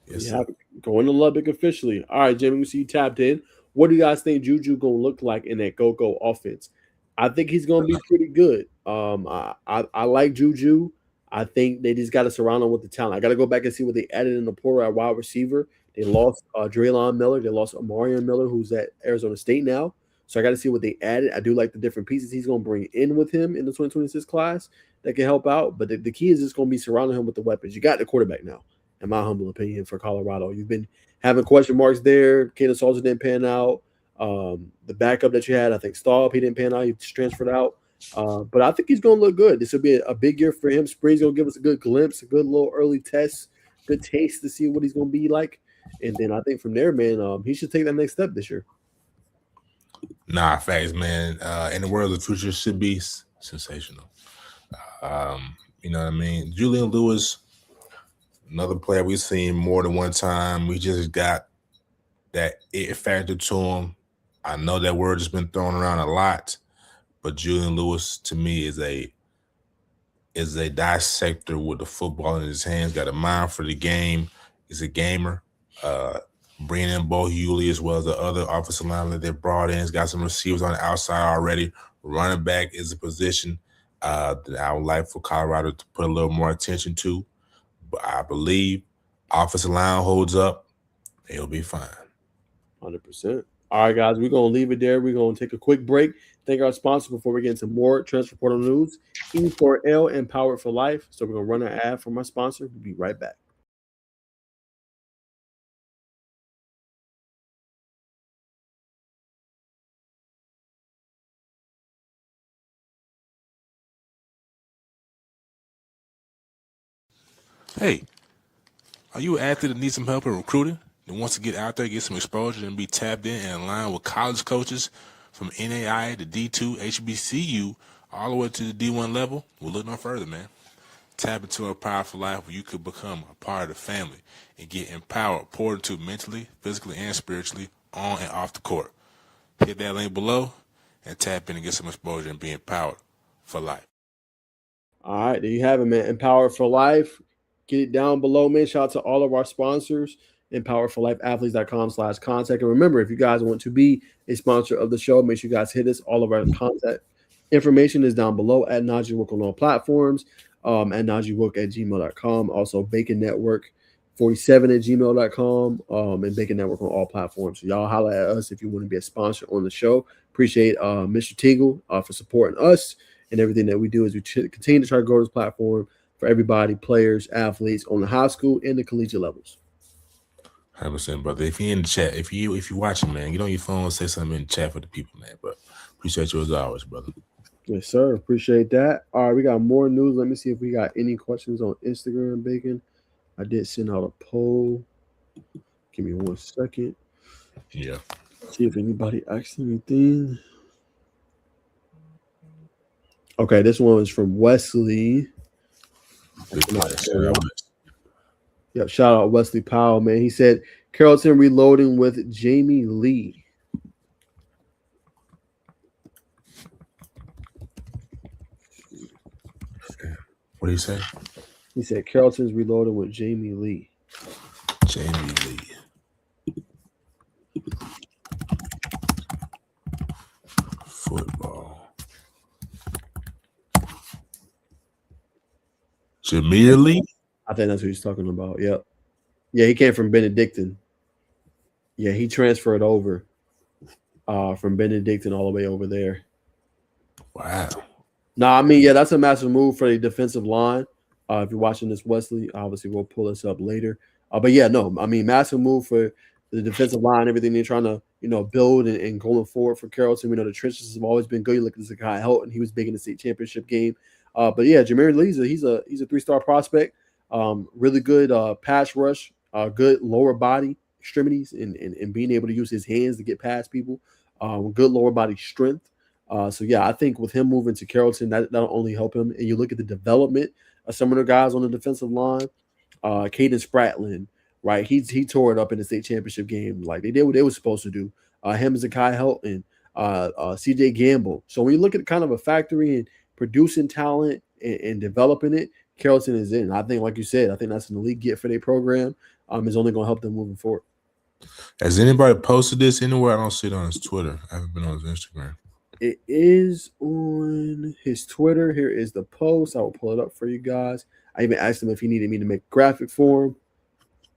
Yes, yeah, going to Lubbock officially. All right, Jimmy, we see you tapped in. What do you guys think Juju going to look like in that go-go offense? I think he's going to be pretty good. I like Juju. I think they just got to surround him with the talent. I got to go back and see what they added in the portal at wide receiver. They lost Draylon Miller. They lost Amarian Miller, who's at Arizona State now. So I got to see what they added. I do like the different pieces he's going to bring in with him in the 2026 class that can help out. But the key is just going to be surrounding him with the weapons. You got the quarterback now, in my humble opinion, for Colorado. You've been having question marks there. Kaden Salter didn't pan out. The backup that you had, I think Staub, he didn't pan out. He just transferred out. But I think he's going to look good. This will be a big year for him. Spring's going to give us a good glimpse, a good little early test, good taste to see what he's going to be like. And then I think from there, man, he should take that next step this year. Nah, facts, man. In the world, the future should be sensational. You know what I mean? Julian Lewis, another player we've seen more than one time. We just got that it factor to him. I know that word has been thrown around a lot, but Julian Lewis to me is a dissector with the football in his hands. Got a mind for the game. He's a gamer. Bringing in Bo Hewley as well as the other offensive lineman that they brought in. He's got some receivers on the outside already. Running back is a position that I would like for Colorado to put a little more attention to. But I believe offensive line holds up, he'll be fine. 100%. All right, guys, we're going to leave it there. We're going to take a quick break. Thank our sponsor before we get into more transfer portal news. E4L, Empowered for Life. So we're going to run an ad from our sponsor. We'll be right back. Hey, are you an athlete that needs some help in recruiting and wants to get out there, get some exposure, and be tapped in and aligned with college coaches from NAI to D2, HBCU, all the way to the D1 level? Well, look no further, man. Tap into a powerful life where you could become a part of the family and get empowered, poured into mentally, physically, and spiritually on and off the court. Hit that link below and tap in and get some exposure and be empowered for life. All right, there you have it, man. Empowered for Life. Get it down below, man. Shout out to all of our sponsors. EmpoweredForLifeAthletes.com/contact. And remember, if you guys want to be a sponsor of the show, make sure you guys hit us. All of our contact information is down below at Najeh Wilk on all platforms, at najehwilk@gmail.com. Also, Bacon Network 47@gmail.com, and Bacon Network on all platforms. So y'all holler at us if you want to be a sponsor on the show. Appreciate Mr. Tingle for supporting us and everything that we do as we continue to try to grow this platform for everybody, players, athletes on the high school and the collegiate levels. 100%, brother. If you're in the chat, if you're watching, man, get on your phone and say something in the chat for the people, man. But appreciate you as always, brother. Yes, sir. Appreciate that. All right, we got more news. Let me see if we got any questions on Instagram, Bacon. I did send out a poll. Give me 1 second. Yeah. See if anybody asked anything. Okay, this one is from Wesley. Yep, shout out Wesley Powell, man. He said Carrollton reloading with Jamie Lee. What did he say? He said Carrollton's reloading with Jamie Lee. Jamie Lee. Football. Jameer Lee? I think that's what he's talking about. Yep. Yeah, he came from Benedictine. Yeah, he transferred over from Benedictine all the way over there. Wow. Nah, I mean, yeah, that's a massive move for the defensive line. If you're watching this, Wesley, obviously we'll pull this up later. But yeah, no, I mean, massive move for the defensive line, everything they're trying to, build and going forward for Carrollton. We know the trenches have always been good. You look at Zakai Helton, he was big in the state championship game. But yeah, Jameer Lee, he's a 3-star prospect. Really good pass rush, good lower body extremities, and being able to use his hands to get past people. Good lower body strength. So yeah, I think with him moving to Carrollton, that'll only help him. And you look at the development of some of the guys on the defensive line, Caden Spratling, right? He tore it up in the state championship game. Like they did what they were supposed to do. Him as Zakai Helton, CJ Gamble. So when you look at kind of a factory and producing talent and developing it, Carrollton is in. I think, like you said, I think that's an elite get for their program. Is only going to help them moving forward. Has anybody posted this anywhere? I don't see it on his Twitter. I haven't been on his Instagram. It is on his Twitter. Here is the post. I will pull it up for you guys. I even asked him if he needed me to make a graphic for him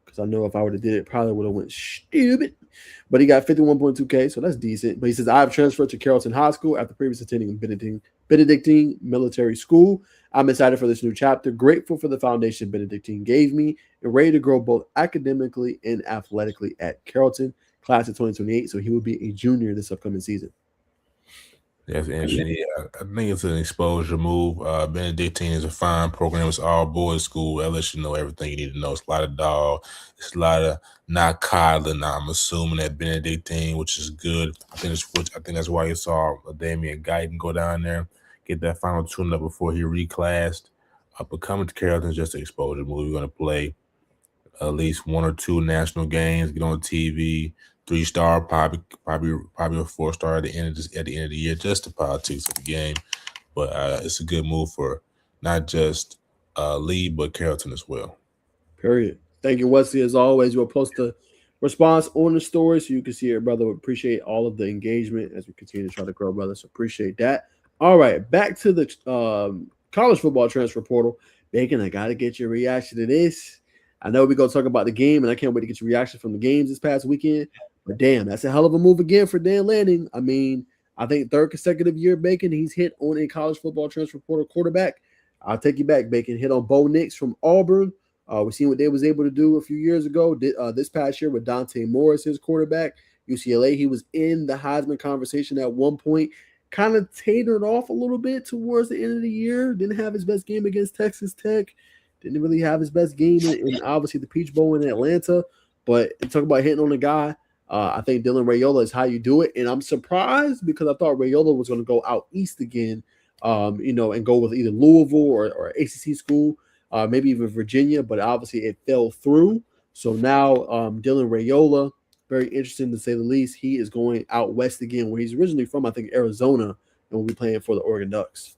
because I know if I would have did it, probably would have went stupid. But he got 51.2K, so that's decent. But he says, I have transferred to Carrollton High School after previously attending Benedictine Military School. I'm excited for this new chapter, grateful for the foundation Benedictine gave me, and ready to grow both academically and athletically at Carrollton, class of 2028. So he will be a junior this upcoming season. That's interesting. Yeah, I think it's an exposure move. Benedictine is a fine program. It's all boys school. It lets you know everything you need to know. It's a lot of dog. It's a lot of not coddling. I'm assuming at Benedictine, which is good. I think that's why you saw Damian Guyton go down there, get that final tune-up before he reclassed. But coming to Carrollton is just an exposure move. We're going to play at least 1 or 2 national games, get on TV, 3-star, probably a 4-star at the end of the year, just the politics of the game. But it's a good move for not just Lee, but Carrollton as well. Period. Thank you, Wesley. As always, we'll post the response on the story so you can see it, brother. We appreciate all of the engagement as we continue to try to grow, brother. So appreciate that. All right, back to the college football transfer portal. Bacon, I got to get your reaction to this. I know we're going to talk about the game, and I can't wait to get your reaction from the games this past weekend. But damn, that's a hell of a move again for Dan Lanning. I mean, I think 3rd consecutive year, Bacon, he's hit on a college football transfer portal quarterback. I'll take you back, Bacon. Hit on Bo Nix from Auburn. We've seen what they was able to do a few years ago. This past year with Dante Morris, his quarterback, UCLA, he was in the Heisman conversation at one point. Kind of tapered off a little bit towards the end of the year. Didn't have his best game against Texas Tech. Didn't really have his best game in obviously the Peach Bowl in Atlanta. But talk about hitting on a guy. I think Dylan Raiola is how you do it. And I'm surprised because I thought Raiola was going to go out east again, and go with either Louisville or ACC school, maybe even Virginia. But obviously it fell through. So now Dylan Raiola, very interesting to say the least. He is going out west again, where he's originally from, I think, Arizona, and will be playing for the Oregon Ducks.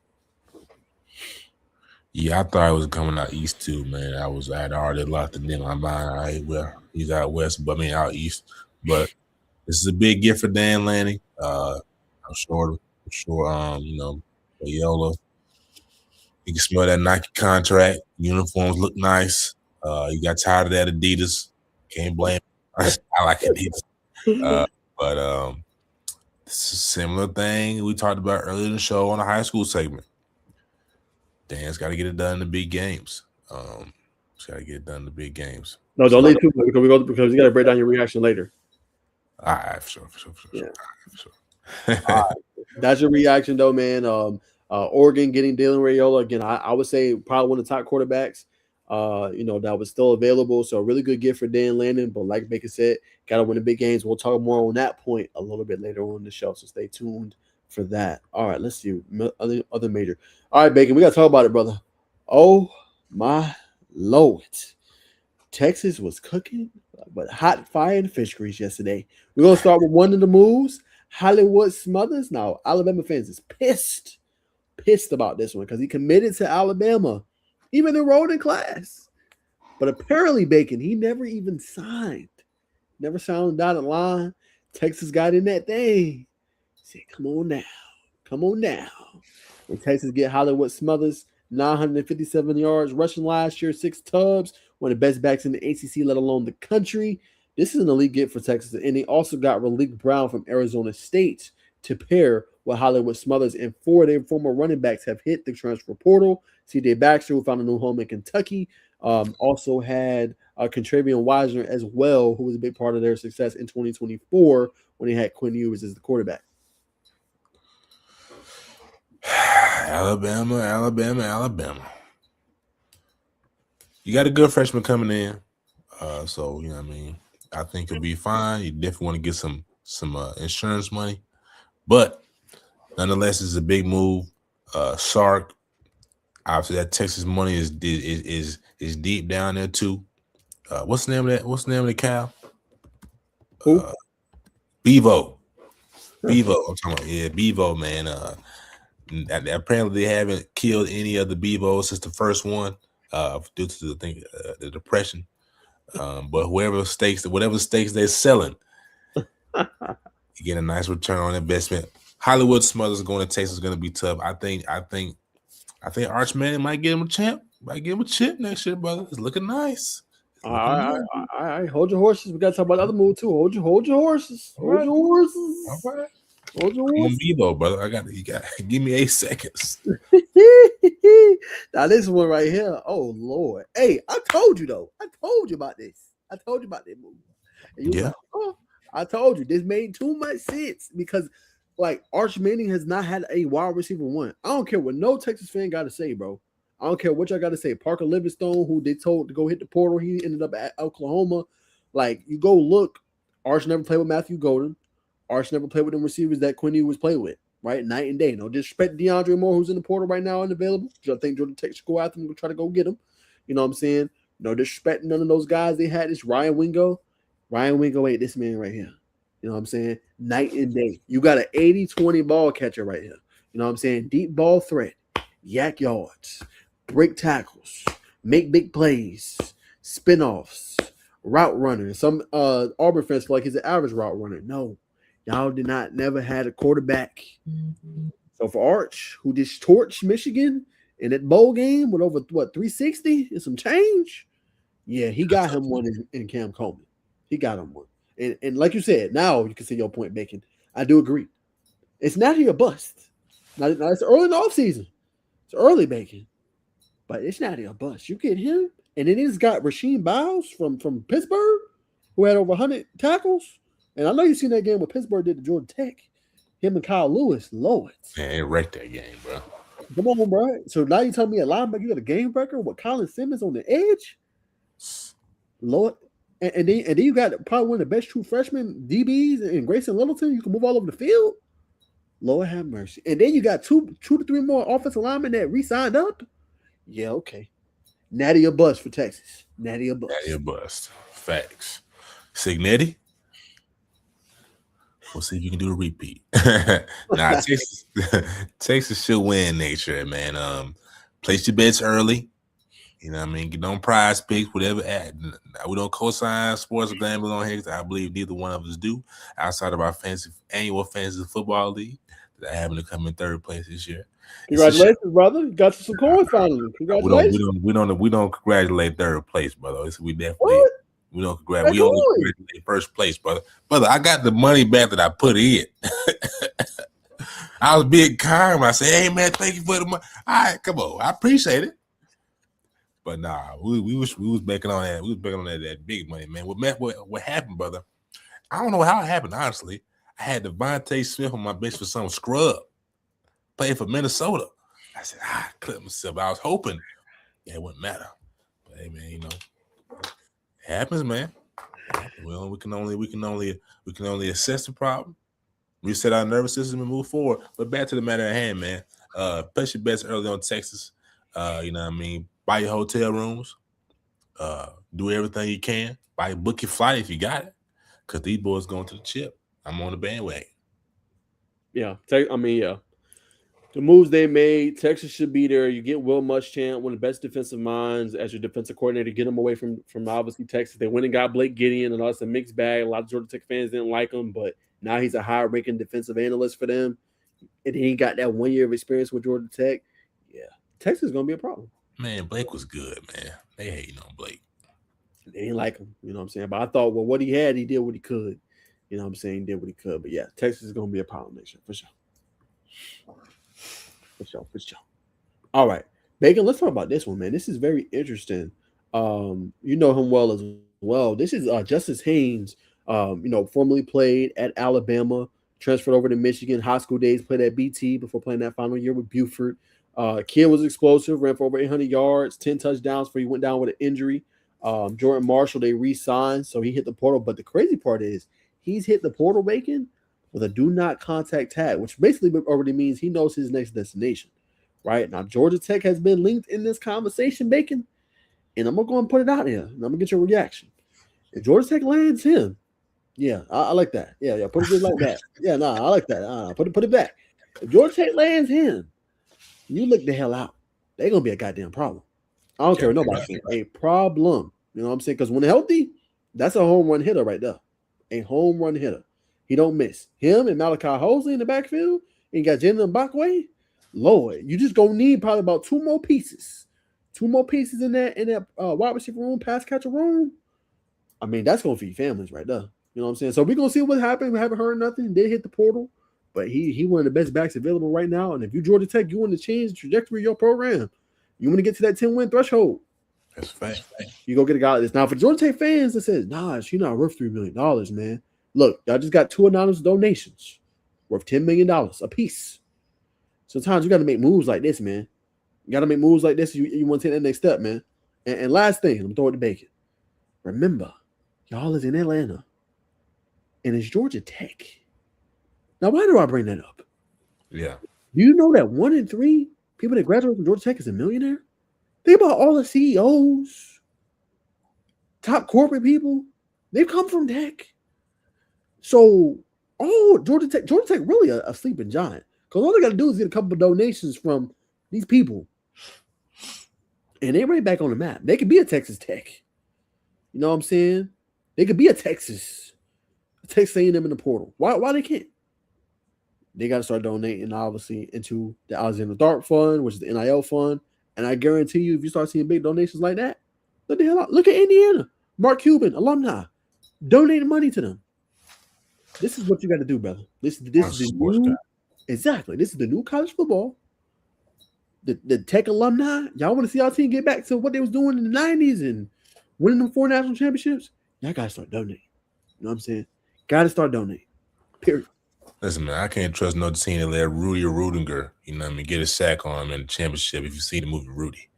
Yeah, I thought it was coming out east too, man. I had already locked it in my mind. All right, well, he's out west, but I mean out east. But this is a big gift for Dan Lanning. I'm sure, Raiola. You can smell that Nike contract. Uniforms look nice. You got tired of that Adidas. Can't blame him. I like Adidas. But it's a similar thing we talked about earlier in the show on the high school segment. Dan's got to get it done in the big games. He's got to get it done in the big games. No, don't leave too much because you got to break down your reaction later. All right, for sure. Yeah. All right. That's your reaction, though, man. Oregon getting Dylan Raiola again. I would say probably one of the top quarterbacks. That was still available. So a really good gift for Dan Lanning. But like Bacon said, got to win the big games. We'll talk more on that point a little bit later on in the show. So stay tuned for that. All right, let's see other major. All right, Bacon, we got to talk about it, brother. Oh my Lord. Texas was cooking, but hot fire and fish grease yesterday. We're going to start with one of the moves, Hollywood Smothers. Now, Alabama fans is pissed about this one because he committed to Alabama, even enrolled in class. But apparently, Bacon, he never even signed. Never signed on the dotted line. Texas got in that thing. Said, come on now. And Texas get Hollywood Smothers, 957 yards rushing last year, 6 tubs, one of the best backs in the ACC, let alone the country. This is an elite get for Texas. And they also got Raleek Brown from Arizona State to pair with Hollywood Smothers. And 4 of their former running backs have hit the transfer portal. C.J. Baxter, who found a new home in Kentucky, also had Contravian Wisner as well, who was a big part of their success in 2024 when they had Quinn Ewers as the quarterback. Alabama. You got a good freshman coming in. So, I think it'll be fine. You definitely want to get some insurance money. But nonetheless, it's a big move. Sark, obviously that Texas money is deep down there too. What's the name of that? What's the name of the cow? Who? Bevo. I'm talking about, Bevo, man. Apparently they haven't killed any of the Bevos since the first one, due to the depression. But whatever stakes they're selling, you get a nice return on investment. Hollywood Smothers going to Texas is going to be tough. I think Arch Manning might give him a champ. Might give him a chip next year, brother. It's looking nice. All right. Hold your horses. We got to talk about the other move too. Hold your horses. Hold your horses. All right. Hold your I'm horses. Bevo, brother. You got give me 8 seconds. Now this one right here. Oh Lord. Hey, I told you though. I told you about this. I told you about that move. And you Yeah. like, oh, I told you this made too much sense because like Arch Manning has not had a wide receiver one. I don't care what no Texas fan got to say, bro. I don't care what y'all got to say. Parker Livingstone, who they told to go hit the portal, he ended up at Oklahoma. Like, you go look, Arch never played with Matthew Golden. Arch never played with them receivers that Quinn Ewers played with, right? Night and day. No disrespect to DeAndre Moore, who's in the portal right now, unavailable. I think Georgia Tech should go after him and try to go get him. You know what I'm saying? No disrespect to none of those guys they had. This Ryan Wingo. Ryan Wingo ain't this man right here. You know what I'm saying? Night and day. You got an 80-20 ball catcher right here. You know what I'm saying? Deep ball threat, yak yards, break tackles, make big plays, spinoffs, route runner. Some Auburn fans feel like he's an average route runner. No, y'all did not never had a quarterback. So for Arch, who just torched Michigan in that bowl game with over 360 and some change, yeah, he got him one in Cam Coleman. He got him one. And like you said, now you can see your point, Bacon. I do agree. It's not here a bust. Now it's early in the offseason. It's early, Bacon. But it's not here a bust. You get him, and then he's got Rasheed Biles from Pittsburgh, who had over 100 tackles. And I know you've seen that game what Pittsburgh did to Georgia Tech. Him and Kyle Lewis, Lord. Man, it wrecked that game, bro. Come on, bro. So now you tell me a linebacker, you got a game record with Colin Simmons on the edge? Lord. And then you got probably one of the best true freshmen DBs in Grayson Littleton. You can move all over the field. Lord have mercy. And then you got two to three more offensive linemen that re-signed up. Yeah, okay. Natty or bust for Texas. Natty or bust. Natty or bust. Facts. Signetti. We'll see if you can do a repeat. Nah, Texas should win next year, man. Place your bets early. You know what I mean? Get on prize picks, whatever. We don't co-sign sports gambling on here because I believe neither one of us do outside of our annual fantasy football league that I happen to come in third place this year. Congratulations, brother. You got you some coins finally. Congratulations. We don't congratulate third place, brother. We definitely What? we don't congratulate. We only congratulate first place, brother. Brother, I got the money back that I put in. I was being kind. I said, "Hey man, thank you for the money." All right, come on. I appreciate it. But nah, we was making on that. We was making on that big money, man. What happened, brother? I don't know how it happened, honestly. I had Devontae Smith on my bench for some scrub. Playing for Minnesota. I said, I clipped myself. I was hoping it wouldn't matter. But hey, man, it happens, man. Well, we can only assess the problem, reset our nervous system, and move forward. But back to the matter at hand, man. Place your bets early on Texas. You know what I mean? Buy your hotel rooms. Do everything you can. Book your flight if you got it. Because these boys going to the chip. I'm on the bandwagon. Yeah. The moves they made, Texas should be there. You get Will Muschamp, one of the best defensive minds, as your defensive coordinator. Get him away from obviously Texas. They went and got Blake Gideon, and that's a mixed bag. A lot of Georgia Tech fans didn't like him, but now he's a high-ranking defensive analyst for them. And he got that 1 year of experience with Georgia Tech. Yeah, Texas is going to be a problem. Man, Blake was good, man. They hating on Blake. They didn't like him, you know what I'm saying? But I thought, well, what he had, he did what he could. You know what I'm saying? He did what he could. But, yeah, Texas is going to be a problem next year, for sure. For sure. All right. Bacon, let's talk about this one, man. This is very interesting. You know him well as well. This is Justice Haynes, formerly played at Alabama, transferred over to Michigan, high school days, played at BT before playing that final year with Buford. Kid was explosive, ran for over 800 yards, 10 touchdowns before he went down with an injury. Jordan Marshall, they re-signed, so he hit the portal. But the crazy part is he's hit the portal, Bacon, with a do not contact tag, which basically already means he knows his next destination, right? Now, Georgia Tech has been linked in this conversation, Bacon, and I'm going to go and put it out here, and I'm going to get your reaction. If Georgia Tech lands him, yeah, I like that. Yeah, put it just like that. Yeah, I like that. Put it back. If Georgia Tech lands him, you look the hell out. They're going to be a goddamn problem. I don't care what nobody says. A problem. You know what I'm saying? Because when healthy, that's a home run hitter right there. A home run hitter. He don't miss. Him and Malachi Hosley in the backfield, and you got Jalen Mbakwe. Lord, you just gonna need probably about two more pieces in that wide receiver room, pass catcher room. I mean, that's gonna feed families right there. You know what I'm saying? So we're gonna see what happens. We haven't heard nothing. Did hit the portal, but he one of the best backs available right now. And if you Georgia Tech, you want to change the trajectory of your program. You want to get to that 10-win threshold. That's fact. You go get a guy like this. Now, for Georgia Tech fans that says, nah, she's not worth $3 million, man. Look, y'all just got two anonymous donations worth $10 million a piece. Sometimes you got to make moves like this, man. You got to make moves like this. You want to take that next step, man. And last thing, I'm throwing the Bacon. Remember, y'all is in Atlanta, and it's Georgia Tech. Now, why do I bring that up? Yeah. Do you know that 1 in 3 people that graduate from Georgia Tech is a millionaire? Think about all the CEOs, top corporate people. They've come from Tech. So, Georgia Tech really a sleeping giant. Because all they got to do is get a couple of donations from these people. And they're right back on the map. They could be a Texas Tech. You know what I'm saying? They could be a Texas A&M in the portal. Why they can't? They got to start donating, obviously, into the Alexander Dart Fund, which is the NIL fund. And I guarantee you, if you start seeing big donations like that, look the hell out. Look at Indiana. Mark Cuban, alumni. Donating money to them. This is what you got to do, brother. This is the new, exactly. This is the new college football. The Tech alumni, y'all want to see our team get back to what they was doing in the 90s and winning them 4 national championships? Y'all got to start donating. You know what I'm saying? Got to start donating. Period. Listen, man, I can't trust no team that let Rudy or Rudiger, you know what I mean, get a sack on him in the championship if you see the movie Rudy.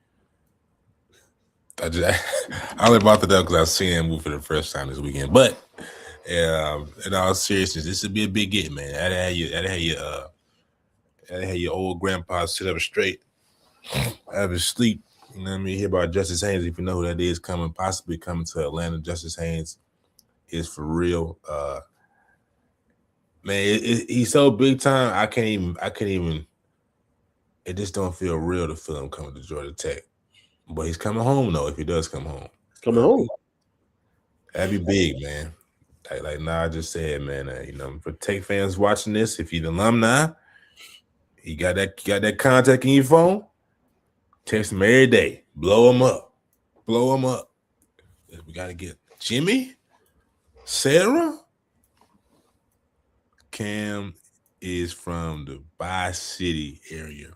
I only brought that up because I've seen that movie for the first time this weekend. But in all seriousness, this would be a big get, man. That'd have your old grandpa sit up straight, have his sleep. You know what I mean? Hear about Justice Haynes, if you know who that is, possibly coming to Atlanta. Justice Haynes is for real. Man, he's so big time. I can't even. It just don't feel real to feel him coming to Georgia Tech. But he's coming home though. If he does come home, He's coming home. That'd be big, man. Like Najeh just said, man. You know, for Tech fans watching this, if you're an alumni, you got that contact in your phone. Text him every day. Blow him up. We gotta get Jimmy, Sarah. Cam is from the Bi-City area,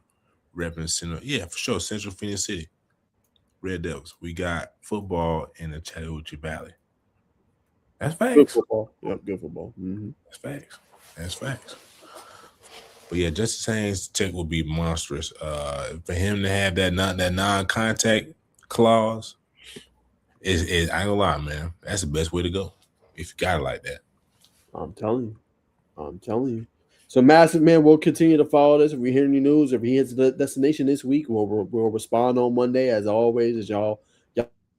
repping Central. Yeah, for sure, Central Phoenix City. Red Devils. We got football in the Chattahoochee Valley. That's facts. Good football. Yep, good football. Mm-hmm. That's facts. But yeah, Justice Haynes' check will be monstrous. For him to have that non-contact clause, I ain't gonna lie, man. That's the best way to go. If you got it like that. I'm telling you. So Massive, man, we'll continue to follow this. If we hear any news, if he hits the destination this week, we'll respond on Monday as always, as y'all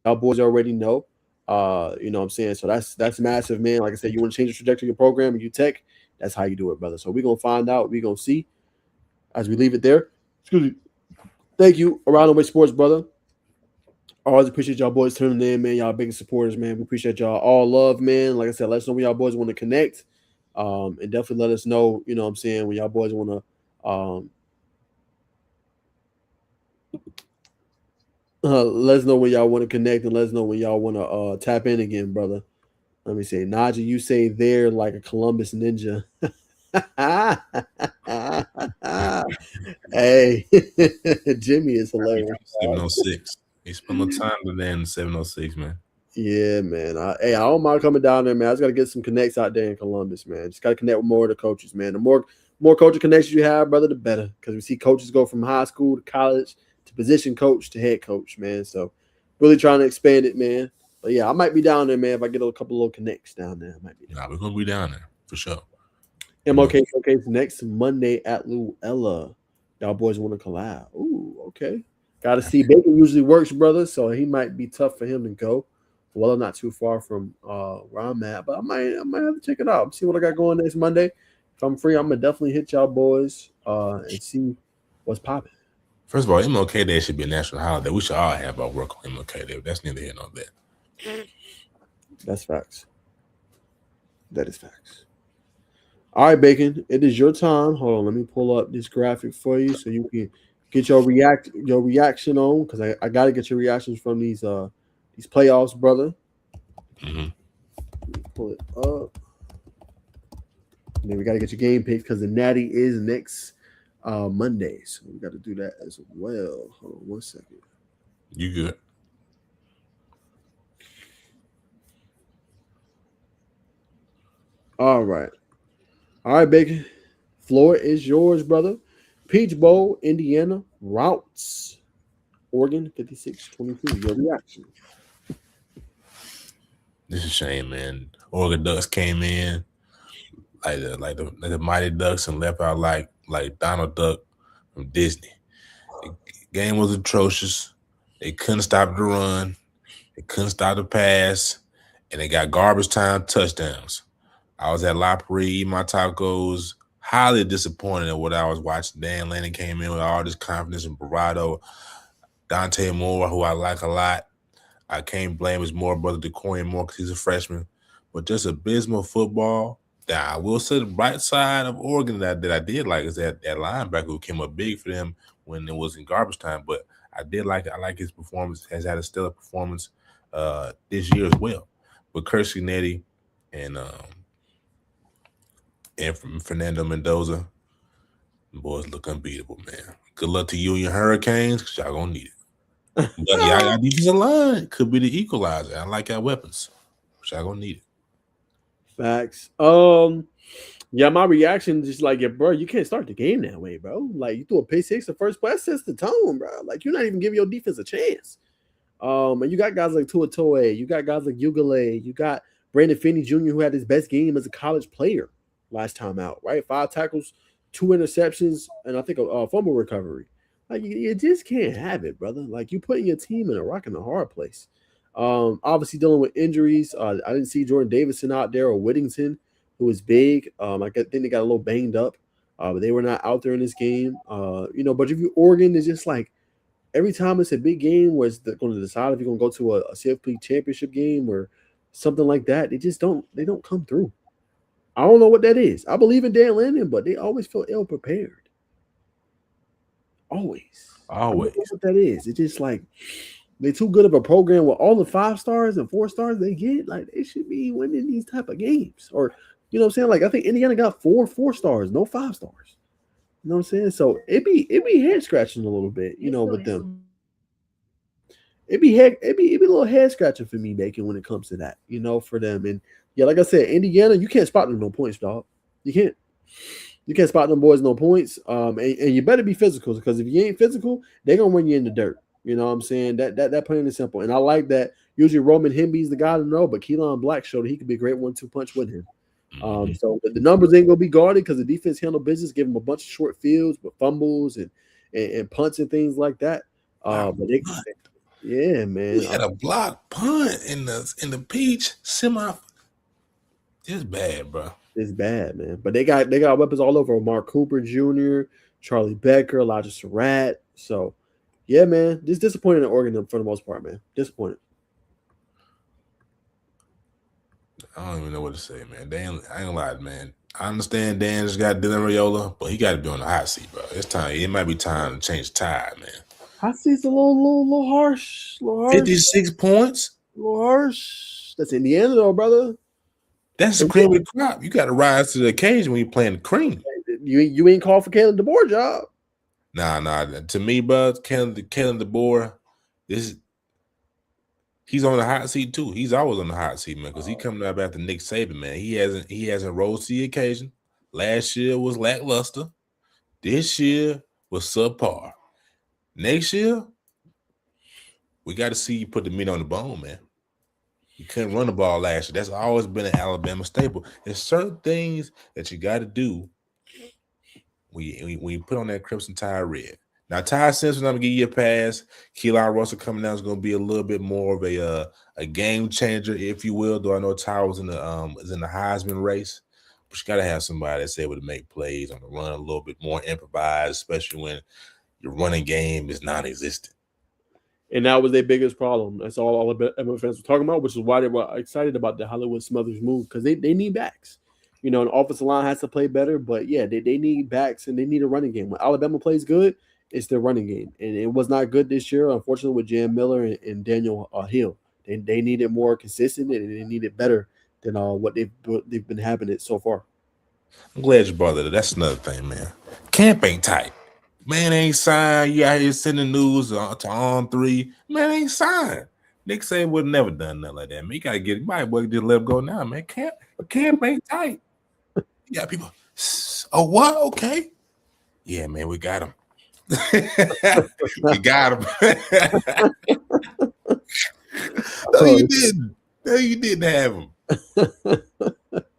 boys already know. You know what I'm saying? So that's massive, man. Like I said, you want to change the trajectory of your program and you Tech, that's how you do it, brother. So we're gonna find out, we're gonna see as we leave it there. Excuse me. Thank you, Around the Way Sports, brother. Always appreciate y'all boys tuning in, man. Y'all big supporters, man. We appreciate y'all all love, man. Like I said, let us know when y'all boys want to connect. And definitely let us know, you know what I'm saying, when y'all boys want to let us know when y'all want to connect and let us know when y'all want to tap in again, brother. Let me say, Najeh, you say there like a Columbus ninja. Hey, Jimmy is hilarious. 706. He spent no time today in 706, man. Yeah, man. I don't mind coming down there, man. I just got to get some connects out there in Columbus, man. Just got to connect with more of the coaches, man. The more coaching connections you have, brother, the better. Because we see coaches go from high school to college to position coach to head coach, man. So really trying to expand it, man. But yeah, I might be down there, man. If I get a couple little connects down there, I might be down there. We're going to be down there for sure. MLK Showcase next Monday at Luella. Y'all boys want to collab. Ooh, okay. Got to see. Bacon usually works, brother, so he might be tough for him to go. Well, I'm not too far from where I'm at, but I might have to check it out. See what I got going next Monday. If I'm free, I'm gonna definitely hit y'all boys and see what's popping. First of all, MLK Day should be a national holiday. We should all have our work on MLK Day. That's neither here nor there. That's facts. That is facts. All right, Bacon. It is your time. Hold on, let me pull up this graphic for you so you can get your reaction on, because I got to get your reactions from these playoffs, brother. Mm-hmm. Pull it up. And then we got to get your game picks because the Natty is next Monday. So we got to do that as well. Hold on 1 second. You good. All right, Bacon. Floor is yours, brother. Peach Bowl, Indiana, routes. Oregon, 56-22. Your reaction. This is a shame, man. Oregon Ducks came in like the Mighty Ducks and left out like like Donald Duck from Disney. The game was atrocious. They couldn't stop the run. They couldn't stop the pass. And they got garbage time touchdowns. I was at La Prix eating my tacos, highly disappointed at what I was watching. Dan Lanning came in with all this confidence and bravado. Dante Moore, who I like a lot. I can't blame his more brother DeCorian Moore because he's a freshman. But just abysmal football. That I will say the bright side of Oregon that I did like is that linebacker who came up big for them when it was in garbage time. But I like his performance. Has had a stellar performance this year as well. But Kirstie Netty and from Fernando Mendoza, the boys look unbeatable, man. Good luck to you and your Hurricanes, because y'all gonna need it. But y'all defensive line could be the equalizer. I like our weapons, but y'all gonna need it. Facts. Yeah, my reaction is just like, yeah, bro, you can't start the game that way, bro. Like, you threw a pick six the first play, that sets the tone, bro. Like, you're not even giving your defense a chance. And you got guys like Tua Toe, you got guys like Ugale, you got Brandon Finney Jr., who had his best game as a college player last time out, right? 5 tackles, 2 interceptions, and I think a fumble recovery. Like, you just can't have it, brother. Like, you're putting your team in a rock and a hard place. Obviously dealing with injuries. I didn't see Jordan Davison out there or Whittington, who was big. I think they got a little banged up, but they were not out there in this game. But if you Oregon, is just like every time it's a big game where it's going to decide if you're going to go to a CFP championship game or something like that, they don't come through. I don't know what that is. I believe in Dan Lanning, but they always feel ill prepared. Always. I don't know what that is. It's just like they're too good of a program with all the 5 stars and 4 stars they get. Like, they should be winning these type of games. Or, you know what I'm saying? Like, I think Indiana got 4 stars, no 5 stars. You know what I'm saying? So it be head scratching a little bit, with them. It'd be a little head scratching for me, Bacon, when it comes to that, for them. And yeah, like I said, Indiana, you can't spot them no points, dog. You can't. You can't spot them boys no points. And you better be physical, because if you ain't physical, they're gonna run you in the dirt. You know what I'm saying? That plain and simple. And I like that. Usually Roman Hemby's the guy to know, but Keelan Black showed that he could be a great 1-2 punch with him. So the numbers ain't gonna be guarded because the defense handle business, give them a bunch of short fields with fumbles and punts and things like that. But yeah, man. We had a block punt in the Peach semi. It's bad, bro. It's bad, man. But they got weapons all over. Mark Cooper Jr., Charlie Becker, Elijah Surratt. So yeah, man. Just disappointed in Oregon for the most part, man. Disappointed. I don't even know what to say, man. Dan, I ain't gonna lie, man. I understand Dan just got Dylan Raiola, but he got to be on the hot seat, bro. It's time. It might be time to change the tide, man. Hot seat's a little harsh. 56 points. A little harsh. That's Indiana, though, brother. That's the cream of the crop. You got to rise to the occasion when you're playing the cream. You ain't called for Kalen DeBoer job. Nah. To me, bro, Kalen DeBoer, he's on the hot seat too. He's always on the hot seat, man, because he coming up after Nick Saban, man. He hasn't rose to the occasion. Last year was lackluster. This year was subpar. Next year, we got to see you put the meat on the bone, man. You couldn't run the ball last year. That's always been an Alabama staple. There's certain things that you got to do when you put on that Crimson Tide red. Now, Ty Simpson, I'm going to give you a pass. Keelan Russell coming down is going to be a little bit more of a game changer, if you will, though I know Ty was in the Heisman race. But you got to have somebody that's able to make plays on the run a little bit more improvised, especially when your running game is non-existent. And that was their biggest problem. That's all Alabama fans were talking about, which is why they were excited about the Hollywood Smothers move, because they need backs. The offensive line has to play better, but yeah, they need backs and they need a running game. When Alabama plays good, it's their running game. And it was not good this year, unfortunately, with Jam Miller and Daniel Hill. They needed more consistent and they needed better than what they've been having it so far. I'm glad you brought that up. That's another thing, man. Camp ain't tight. Man ain't signed. You out here sending news to On 3. Man ain't signed. Nick Saban would have never done nothing like that. Man, you gotta get it. Might well just let him go now, man. Camp ain't tight. You got people. Oh, what? Okay. Yeah, man, we got him. We got him. No, you didn't. No, you didn't have him.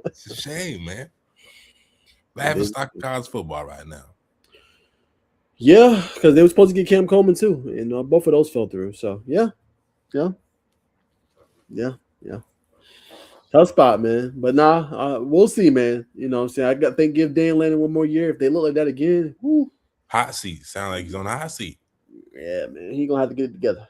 It's a shame, man. Laughing stock of college football right now. Yeah, because they were supposed to get Cam Coleman too, and both of those fell through. So yeah. Tough spot, man. But nah, we'll see, man. You know what I'm saying? I think give Dan Lanning one more year. If they look like that again, whoo, Hot seat. Sound like he's on the hot seat. yeah, man. He gonna have to get it together.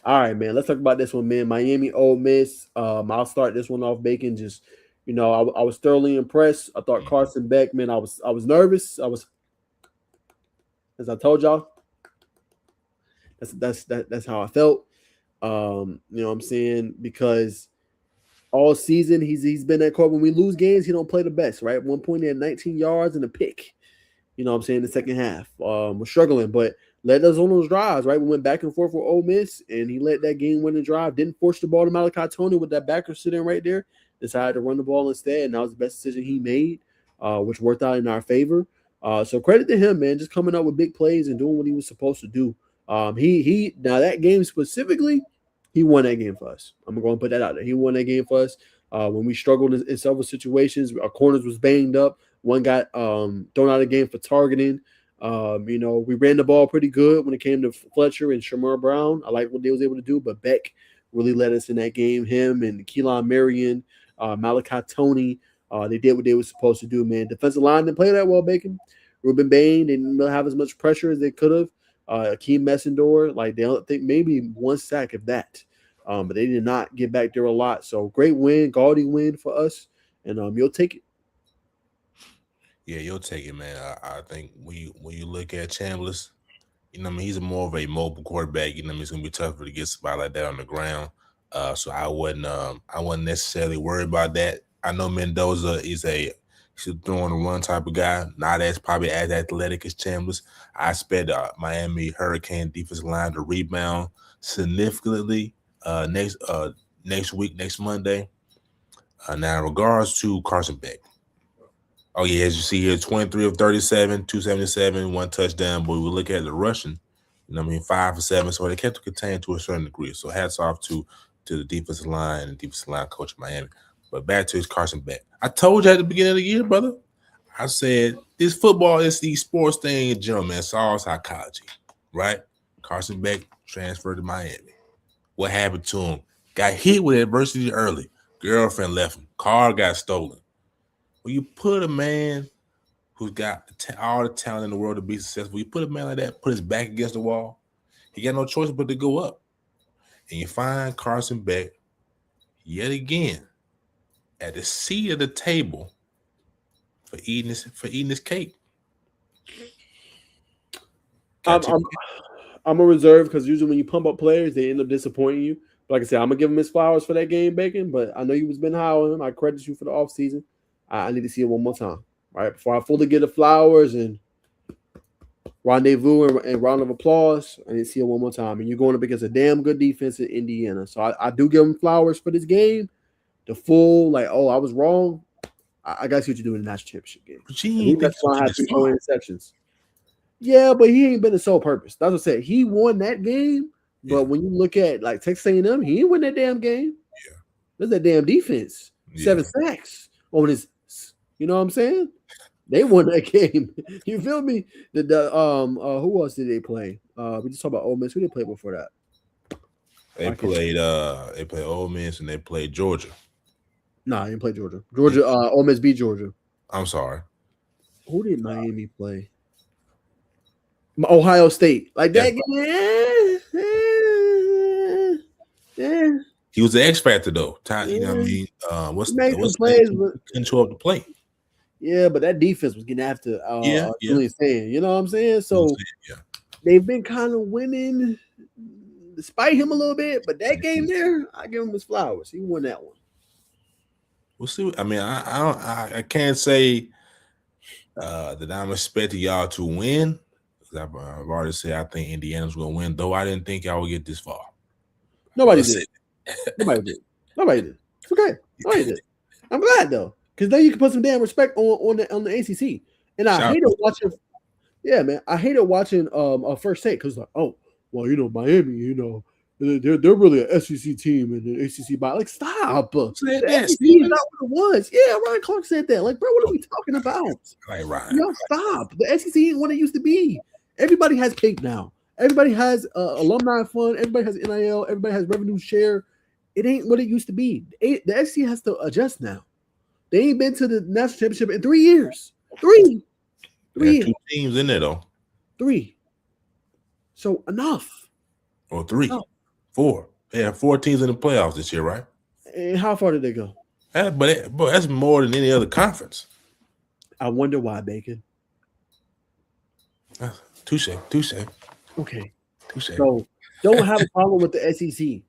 All right, man. Let's talk about this one, man. Miami, Ole Miss. I'll start this one off, Bacon. Just I was thoroughly impressed. I thought Carson Beck, man. I was nervous. As I told y'all, that's how I felt. You know what I'm saying? Because all season he's been that court. When we lose games, he don't play the best, right? At one point he had 19 yards and a pick. You know what I'm saying? The second half. We're struggling, but led us on those drives, right? We went back and forth with Ole Miss, and he led that game-winning drive. Didn't force the ball to Malachi Tony with that backer sitting right there. Decided to run the ball instead, and that was the best decision he made, which worked out in our favor. So credit to him, man, just coming up with big plays and doing what he was supposed to do. He now that game specifically, he won that game for us. I'm going to put that out there. He won that game for us. When we struggled in several situations, our corners was banged up. One got thrown out of the game for targeting. We ran the ball pretty good when it came to Fletcher and Shamar Brown. I like what they was able to do, but Beck really led us in that game. Him and Keelan Marion, Malachi Tony, they did what they were supposed to do, man. Defensive line didn't play that well, Bacon. Ruben Bain didn't have as much pressure as they could have. Akeem Messendor, like they don't think maybe one sack if that. But they did not get back there a lot. So great win, gaudy win for us, and you'll take it. Yeah, you'll take it, man. I think when you look at Chambliss, he's more of a mobile quarterback. It's gonna be tougher to get somebody like that on the ground. So I wasn't necessarily worried about that. I know Mendoza he's a throwing and run type of guy, not probably as athletic as Chambliss. I expect Miami Hurricane defensive line to rebound significantly next week, next Monday. Now, in regards to Carson Beck. Oh, yeah, as you see here, 23 of 37, 277, one touchdown. But we look at the rushing, 5 for 7. So they kept it contained to a certain degree. So hats off to the defensive line and defensive line coach of Miami. But back to his Carson Beck. I told you at the beginning of the year, brother, I said this football, it's these sports thing in general, man. It's all psychology, right? Carson Beck transferred to Miami. What happened to him? Got hit with adversity early. Girlfriend left him. Car got stolen. When you put a man who's got all the talent in the world to be successful, you put a man like that, put his back against the wall, he got no choice but to go up. And you find Carson Beck yet again at the seat of the table for eating this cake. I'm a reserve because usually when you pump up players, they end up disappointing you. But like I said, I'm gonna give him his flowers for that game, Bacon. But I know you was been high on him. I credit you for the offseason. I need to see it one more time, right? Before I fully get the flowers and rendezvous and round of applause, I need to see it one more time. And you're going up against a damn good defense in Indiana. So I do give him flowers for this game. The full, I was wrong. I got to see what you do in the national championship game. But he that's why I have 2 interceptions. Yeah, but he ain't been the sole purpose. That's what I said. He won that game, but when you look at Texas A&M, he didn't win that damn game. Yeah, there's that damn defense. 7 sacks on his. You know what I'm saying? They won that game. You feel me? Who else did they play? We just talked about Ole Miss. Who did they play before that? They played Ole Miss and they played Georgia. Nah, they didn't play Georgia. Ole Miss beat Georgia. I'm sorry. Who did Miami play? Ohio State. That game. Yeah. He was the X factor though. You know what I mean? What's plays, couldn't show up to play. Yeah, but that defense was getting after Julian Sand. You know what I'm saying? So they've been kind of winning despite him a little bit, but that game there, I give him his flowers. He won that one. We'll see. I mean, I can't say that I'm expecting y'all to win. I've already said I think Indiana's going to win, though I didn't think y'all would get this far. Nobody did. Nobody did. It's okay. Nobody did. I'm glad though, because then you can put some damn respect on the ACC. And I hated watching. Yeah, man, I hated watching First Take because Miami, they're really an SEC team and an ACC by. Like, stop. The Said that, SEC is Steven? not what it was. Yeah, Ryan Clark said that. Like, bro, what are we talking about? Like Ryan. Yo, stop. The SEC ain't what it used to be. Everybody has cake now. Everybody has alumni fund. Everybody has NIL. Everybody has revenue share. It ain't what it used to be. The SEC has to adjust now. They ain't been to the national championship in 3 years. Three There's years. 2 teams in there though. 3. So enough. Or 3, No. 4. They have 4 teams in the playoffs this year, right? And how far did they go? But that's more than any other conference. I wonder why, Bacon. Touche. Okay. So, So don't have a problem with the SEC.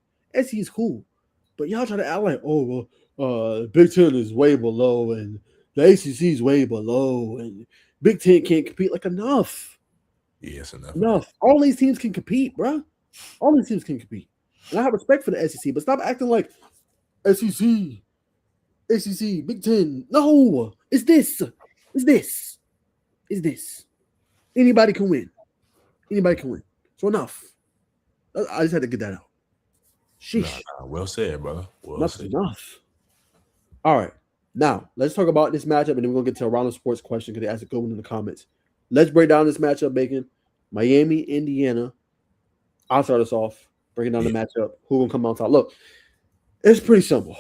SEC is cool. But y'all try to act like, oh, well, Big Ten is way below and the ACC is way below and Big Ten can't compete. Like, enough. yes, enough. Enough. All these teams can compete, bro. All these teams can compete. And I have respect for the SEC, but stop acting like SEC, ACC, Big Ten. No, it's this. It's this. It's this. Anybody can win. Anybody can win. So enough. I just had to get that out. Sheesh. Nah, well said, brother. Well Enough's said. enough. All right. Now, let's talk about this matchup, and then we're going to get to a round of sports question because they asked a good one in the comments. Let's break down this matchup, Bacon. Miami, Indiana. I'll start us off, breaking down the matchup. Who going to come out top? Look, it's pretty simple.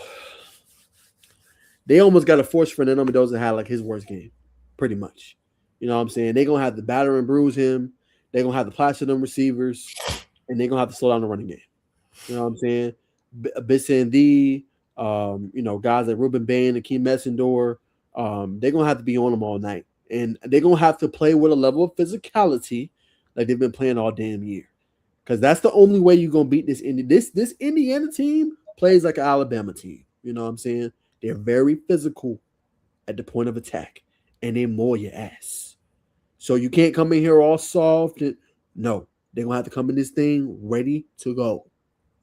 They almost got a force Fernando Mendoza had like his worst game, pretty much. You know what I'm saying? They're going to have to batter and bruise him. They're going to have to plaster them receivers, and they're going to have to slow down the running game. You know what I'm saying? Bissandi, guys like Ruben Bain, Akeem Messendor, they're going to have to be on them all night. And they're going to have to play with a level of physicality like they've been playing all damn year. Because that's the only way you're going to beat this This Indiana team plays like an Alabama team. You know what I'm saying? They're very physical at the point of attack, and they maul your ass. So you can't come in here all soft. No, they're going to have to come in this thing ready to go.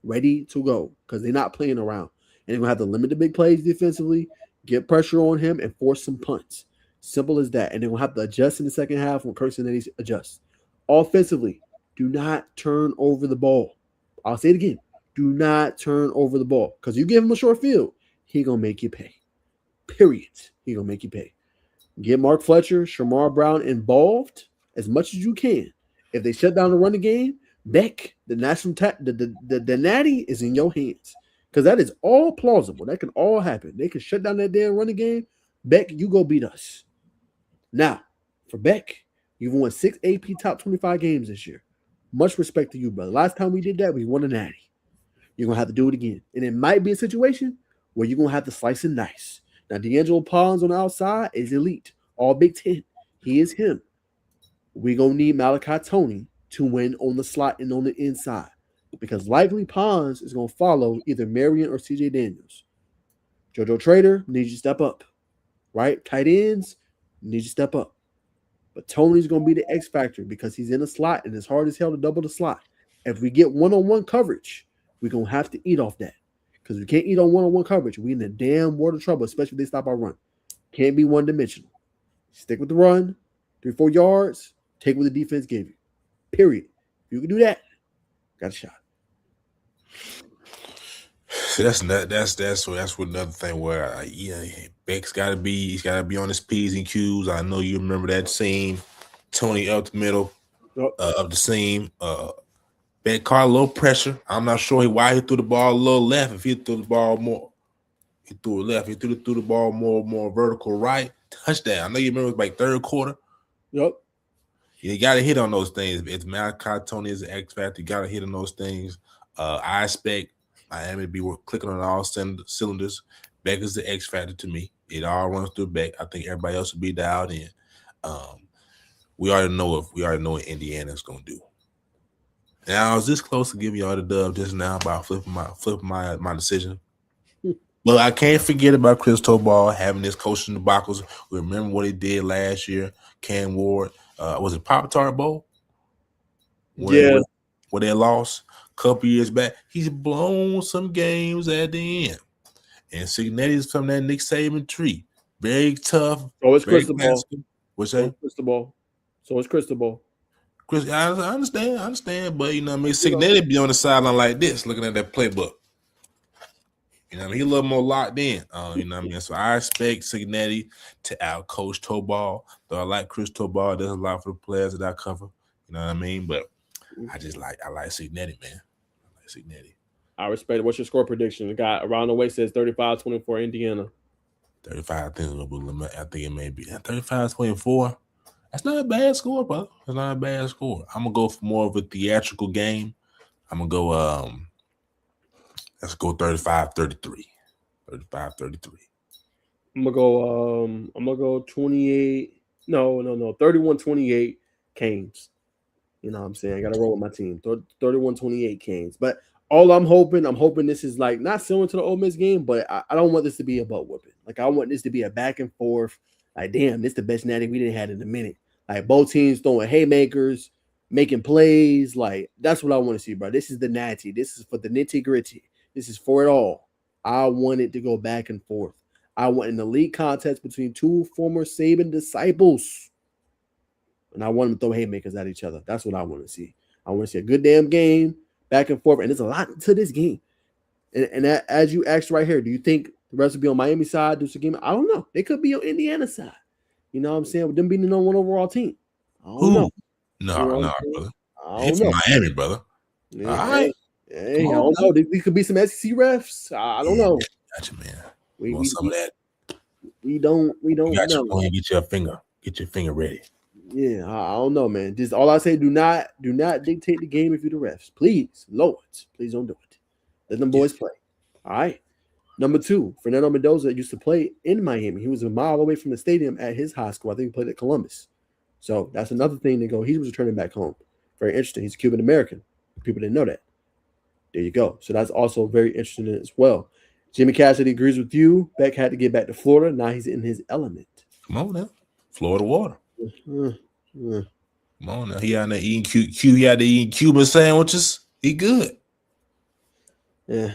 Ready to go because they're not playing around. And they're going to have to limit the big plays defensively, get pressure on him, and force some punts. Simple as that. And they're going to have to adjust in the second half when Kirk Cincinnati adjusts. Offensively, do not turn over the ball. I'll say it again. Do not turn over the ball because you give him a short field, he going to make you pay. Period. He going to make you pay. Get Mark Fletcher, Shamar Brown involved as much as you can. If they shut down the running game, Beck, the national the natty is in your hands because that is all plausible. That can all happen. They can shut down that damn running game. Beck, you go beat us. Now, for Beck, you've won 6 AP top 25 games this year. Much respect to you, brother. Last time we did that, we won a natty. You're going to have to do it again. And it might be a situation where you're going to have to slice and dice. Now, D'Angelo Pons on the outside is elite. All Big Ten. He is him. We're going to need Malachi Toney to win on the slot and on the inside because likely Pons is going to follow either Marion or CJ Daniels. JoJo Trader needs you to step up, right? Tight ends need you to step up. But Tony's going to be the X factor because he's in a slot and it's hard as hell to double the slot. If we get one-on-one coverage, we're going to have to eat off that because we can't eat on one-on-one coverage. We're in the damn world of trouble, especially if they stop our run. Can't be one-dimensional. Stick with the run, 3-4 yards, take what the defense gave you. Period. If you can do that, got a shot. See, that's another thing where Beck's got to be on his P's and Q's. I know you remember that seam, Tony up the middle of the seam. Beck caught a little pressure. I'm not sure why he threw the ball a little left. If he threw the ball more, he threw it left. He threw the ball more vertical right. Touchdown. I know you remember it was like third quarter. Yep. You got to hit on those things. If Malachi Toney is an X factor, you got to hit on those things. I expect Miami to be clicking on all cylinders. Beck is the X factor to me. It all runs through Beck. I think everybody else will be dialed in. We already know what Indiana's gonna do. Now I was this close to giving y'all the dub just now by flipping my decision. Well, I can't forget about Cristobal having this coaching debacles. We remember what he did last year. Cam Ward, was it Pop-Tart Bowl? Where they lost a couple years back. He's blown some games at the end. And Cignetti's from that Nick Saban tree. Very tough. So it's Cristobal. What's that? So it's Cristobal. Chris, I understand, but you know what I mean. Signetti be on the sideline like this, looking at that playbook. You know what I mean? He a little more locked in. You know what I mean? So I expect Signetti to out-coach Tobal. Though I like Chris Tobal, does a lot for the players that I cover. You know what I mean? But I like Signetti, man. I like Signetti. I respect it. What's your score prediction? The guy around the way says 35-24 Indiana. 35, I think it may be 35-24. That's not a bad score, brother. That's not a bad score. I'm gonna go for more of a theatrical game. I'm gonna go let's go 35-33. 35-33. I'm gonna go 28. No, 31-28 Canes. You know what I'm saying? I gotta roll with my team. 31-28 Canes. But all I'm hoping this is like not similar to the Ole Miss game, but I don't want this to be a butt whooping. Like I want this to be a back and forth. Like, damn, this is the best natty we didn't have in a minute. Like both teams throwing haymakers, making plays. Like that's what I want to see, bro. This is the natty. This is for the nitty gritty. This is for it all. I want it to go back and forth. I want an elite contest between two former Saban disciples. And I want them to throw haymakers at each other. That's what I want to see. I want to see a good damn game, back and forth. And there's a lot to this game. And as you asked right here, do you think the rest will be on Miami side? Game? I don't know. They could be on Indiana side. You know what I'm saying? With them being the number one overall team. I don't know. No, brother. I don't know. Miami, brother. Yeah, all right. Hey, I don't know. These could be some SEC refs. I don't know. Gotcha, man. We want some of that. We don't know. Get your finger ready. Yeah, I don't know, man. Just all I say, do not dictate the game if you're the refs. Please, Lord, please don't do it. Let them boys play. All right. Number 2, Fernando Mendoza used to play in Miami. He was a mile away from the stadium at his high school. I think he played at Columbus. So that's another thing to go. He was returning back home. Very interesting. He's Cuban American. People didn't know that. There you go. So that's also very interesting as well. Jimmy Cassidy agrees with you. Beck had to get back to Florida. Now he's in his element. Come on now. Florida water. Come on now. He out there eating he out there eating Cuban sandwiches. He good. Yeah.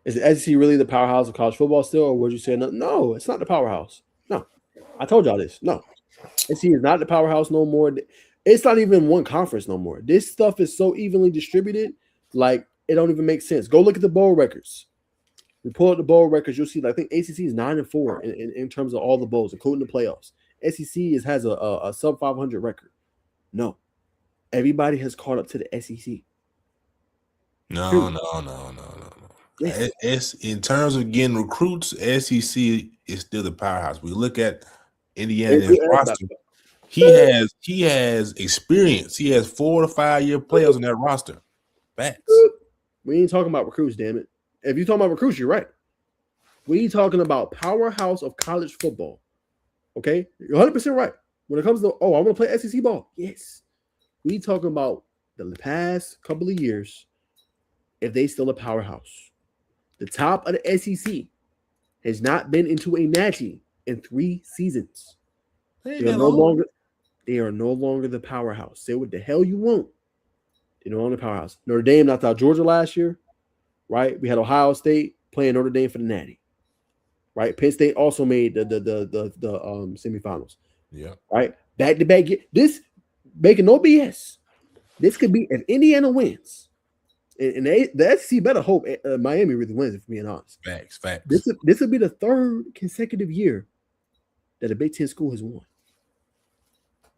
Is the SEC really the powerhouse of college football still, or would you say no? No, it's not the powerhouse. No. I told y'all this. No. SEC is not the powerhouse no more. It's not even one conference no more. This stuff is so evenly distributed, like it don't even make sense. Go look at the bowl records. We pull up the bowl records, you'll see. I think ACC is 9-4 in terms of all the bowls, including the playoffs. SEC has a sub 500 record. No, everybody has caught up to the SEC. No. Yes. It's in terms of getting recruits, SEC is still the powerhouse. We look at Indiana's roster. He has experience. He has 4 to 5 year players on that roster. Facts. We ain't talking about recruits, damn it. If you're talking about recruits, you're right. We ain't talking about powerhouse of college football. Okay? You're 100% right. When it comes to, I want to play SEC ball. Yes. We talking about the past couple of years, if they still a powerhouse. The top of the SEC has not been into a natty in 3 seasons. They are no longer the powerhouse. Say what the hell you want. They're no longer the powerhouse. Notre Dame knocked out Georgia last year, right? We had Ohio State playing Notre Dame for the natty, right? Penn State also made the semifinals. Yeah. Right? Back to back. This making no BS. This could be if Indiana wins. And the SEC better hope Miami really wins, if we're being honest. Facts. This would be the 3rd consecutive year that a Big Ten school has won.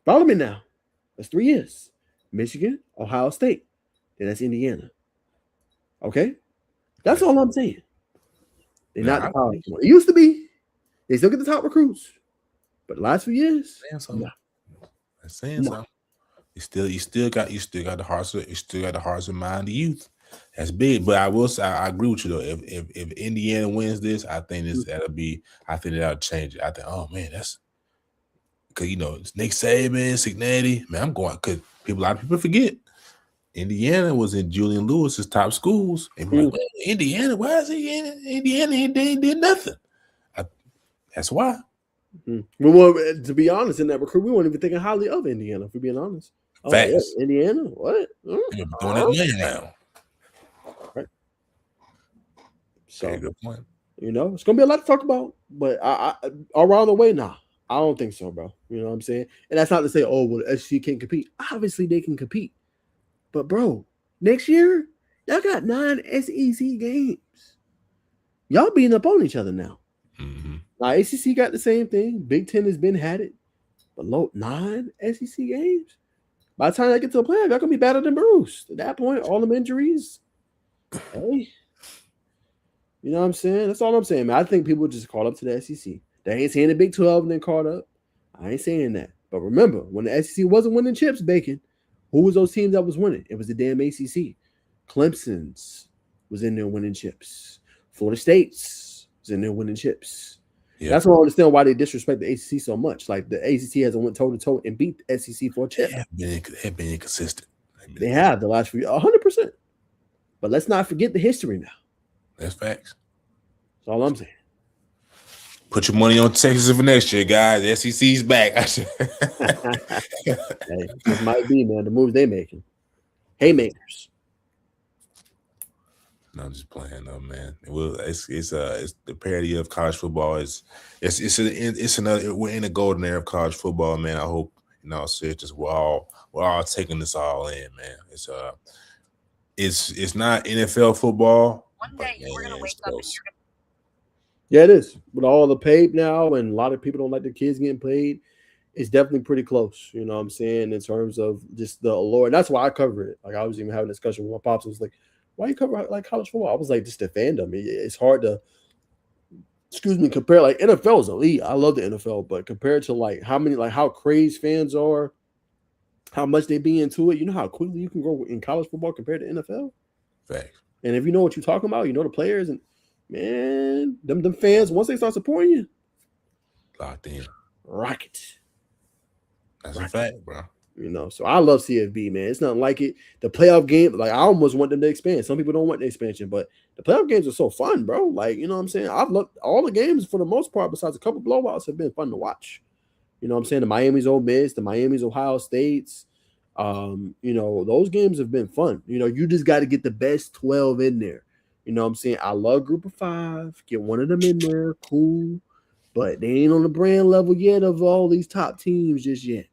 Follow me now. That's 3 years. Michigan, Ohio State. Then that's Indiana. Okay? That's all I'm saying. They're not the power anymore. It used to be. They still get the top recruits. But the last few years, that's saying something. You still got the hearts and mind of the youth. That's big. But I agree with you though. If Indiana wins this, I think that'll change it. I think, oh man, that's because it's Nick Saban, Signetti. Man, I'm going because a lot of people forget. Indiana was in Julian Lewis's top schools. And like, Indiana, why is he in Indiana? He did nothing. That's why. Well, to be honest, in that recruit, we weren't even thinking highly of Indiana, if we're being honest. Facts. Yeah, Indiana? What? Doing that money now. Right. So, good point. It's going to be a lot to talk about, but I around the way now. I don't think so, bro. You know what I'm saying? And that's not to say, oh, well, the SEC can't compete. Obviously, they can compete. But, bro, next year, y'all got 9 SEC games. Y'all beating up on each other now. Mm-hmm. Now, ACC got the same thing. Big Ten has been had it. But 9 SEC games? By the time I get to the playoff, y'all going to be better than Bruce. At that point, all them injuries. Hey. You know what I'm saying? That's all I'm saying, man. I think people just caught up to the SEC. They ain't saying the Big 12 and then caught up. I ain't saying that. But remember, when the SEC wasn't winning chips, Bacon, who was those teams that was winning? It was the damn ACC. Clemson's was in there winning chips. Florida State's was in there winning chips. Yep. That's why I don't understand why they disrespect the ACC so much. Like, the ACC hasn't went toe-to-toe and beat the SEC for a chip. They have been inconsistent. They have the last few years, 100%. But let's not forget the history now. That's facts. That's all I'm saying. Put your money on Texas for next year, guys. The SEC's back. Hey, this might be, man, the moves they making. Haymakers. No, I'm just playing though, man. It's the parody of college football. It's another. We're in the golden era of college football, man. I hope just we're all taking this all in, man. It's not NFL football. One day we're gonna wake up and you're gonna. Yeah, it is. With all the paid now, and a lot of people don't like their kids getting paid, it's definitely pretty close. You know what I'm saying? In terms of just the allure. And that's why I cover it. Like, I was even having a discussion with my pops. I was like, why you cover like college football? I was like, just the fandom. It's hard to, compare. Like, NFL is elite. I love the NFL, but compared to like how crazy fans are, how much they be into it, you know how quickly you can grow in college football compared to NFL? Facts. And if you know what you're talking about, you know the players, and man, them fans, once they start supporting you, locked in. Rocket. That's a fact, bro. So I love CFB, man. It's nothing like it. The playoff game, like, I almost want them to expand. Some people don't want the expansion, but the playoff games are so fun, bro. Like, you know what I'm saying? I've loved all the games for the most part, besides a couple blowouts, have been fun to watch. You know what I'm saying? The Miami's Ole Miss, the Miami's Ohio States. Those games have been fun. You just got to get the best 12 in there. You know what I'm saying? I love Group of 5. Get one of them in there. Cool. But they ain't on the brand level yet of all these top teams just yet.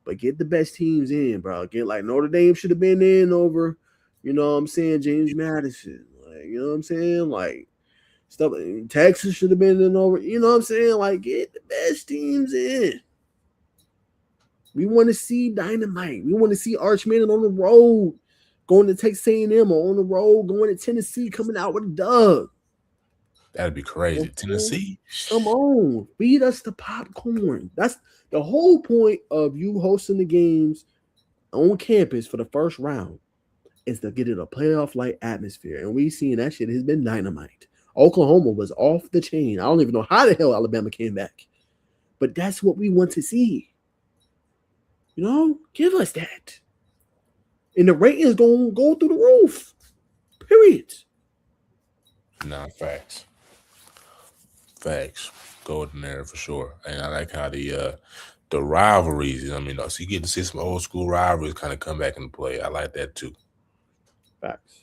But get the best teams in, bro. Get like Notre Dame should have been in over, you know what I'm saying, James Madison. Like, you know what I'm saying? Like, stuff. Texas should have been in over, you know what I'm saying? Like, get the best teams in. We want to see dynamite. We want to see Arch Manning on the road, going to Texas A&M, or on the road, going to Tennessee, coming out with a dub. That'd be crazy. Okay. Tennessee. Come on. Feed us the popcorn. That's the whole point of you hosting the games on campus for the first round, is to get it a playoff-like atmosphere. And we've seen that shit has been dynamite. Oklahoma was off the chain. I don't even know how the hell Alabama came back. But that's what we want to see. Give us that. And the ratings going to go through the roof. Period. Nah, facts. Facts. Golden era for sure. And I like how the rivalries, so you get to see some old school rivalries kind of come back into play. I like that too. Facts.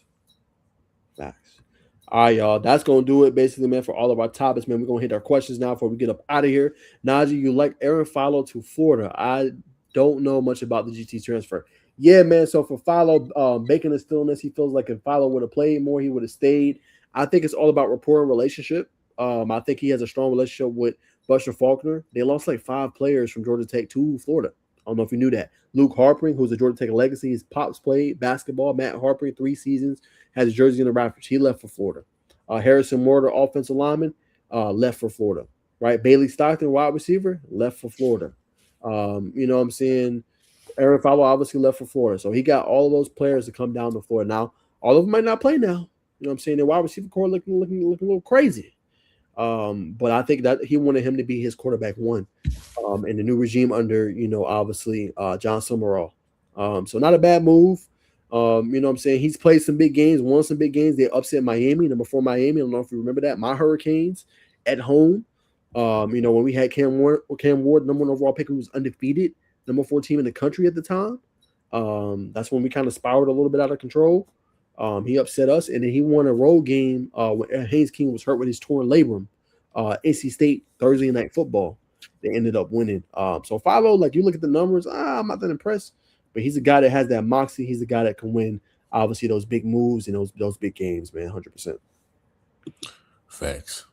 All right, y'all. That's going to do it basically, man, for all of our topics, man. We're going to hit our questions now before we get up out of here. Najeh, you like Aaron Follow to Florida. I don't know much about the GT transfer. Yeah, man. So for Follow, Bacon is still in this. He feels like if Follow would have played more, he would have stayed. I think it's all about rapport and relationship. I think he has a strong relationship with Buster Faulkner. They lost like 5 players from Georgia Tech to Florida. I don't know if you knew that. Luke Harpering, who's a Georgia Tech legacy, his pops played basketball. Matt Harpering, 3 seasons, has his jersey in the Raptors. He left for Florida. Harrison Mortar, offensive lineman, left for Florida. Right? Bailey Stockton, wide receiver, left for Florida. You know what I'm saying? Aaron Follow obviously left for Florida. So he got all of those players to come down to Florida. Now, all of them might not play now. You know what I'm saying? The wide receiver core looking a little crazy. But I think that he wanted him to be his quarterback 1 in the new regime under, obviously John Summerall. So not a bad move. You know what I'm saying? He's played some big games, won some big games. They upset Miami, number 4 Miami. I don't know if you remember that. My Hurricanes at home. When we had Cam Ward, number 1 overall pick, who was undefeated, number 4 team in the country at the time. That's when we kind of spiraled a little bit out of control. He upset us, and then he won a road game when Haynes King was hurt with his torn labrum. NC State Thursday Night Football. they ended up winning. So 5-0, like you look at the numbers, I'm not that impressed. But he's a guy that has that moxie. He's a guy that can win, obviously, those big moves and those big games, man, 100%. Facts.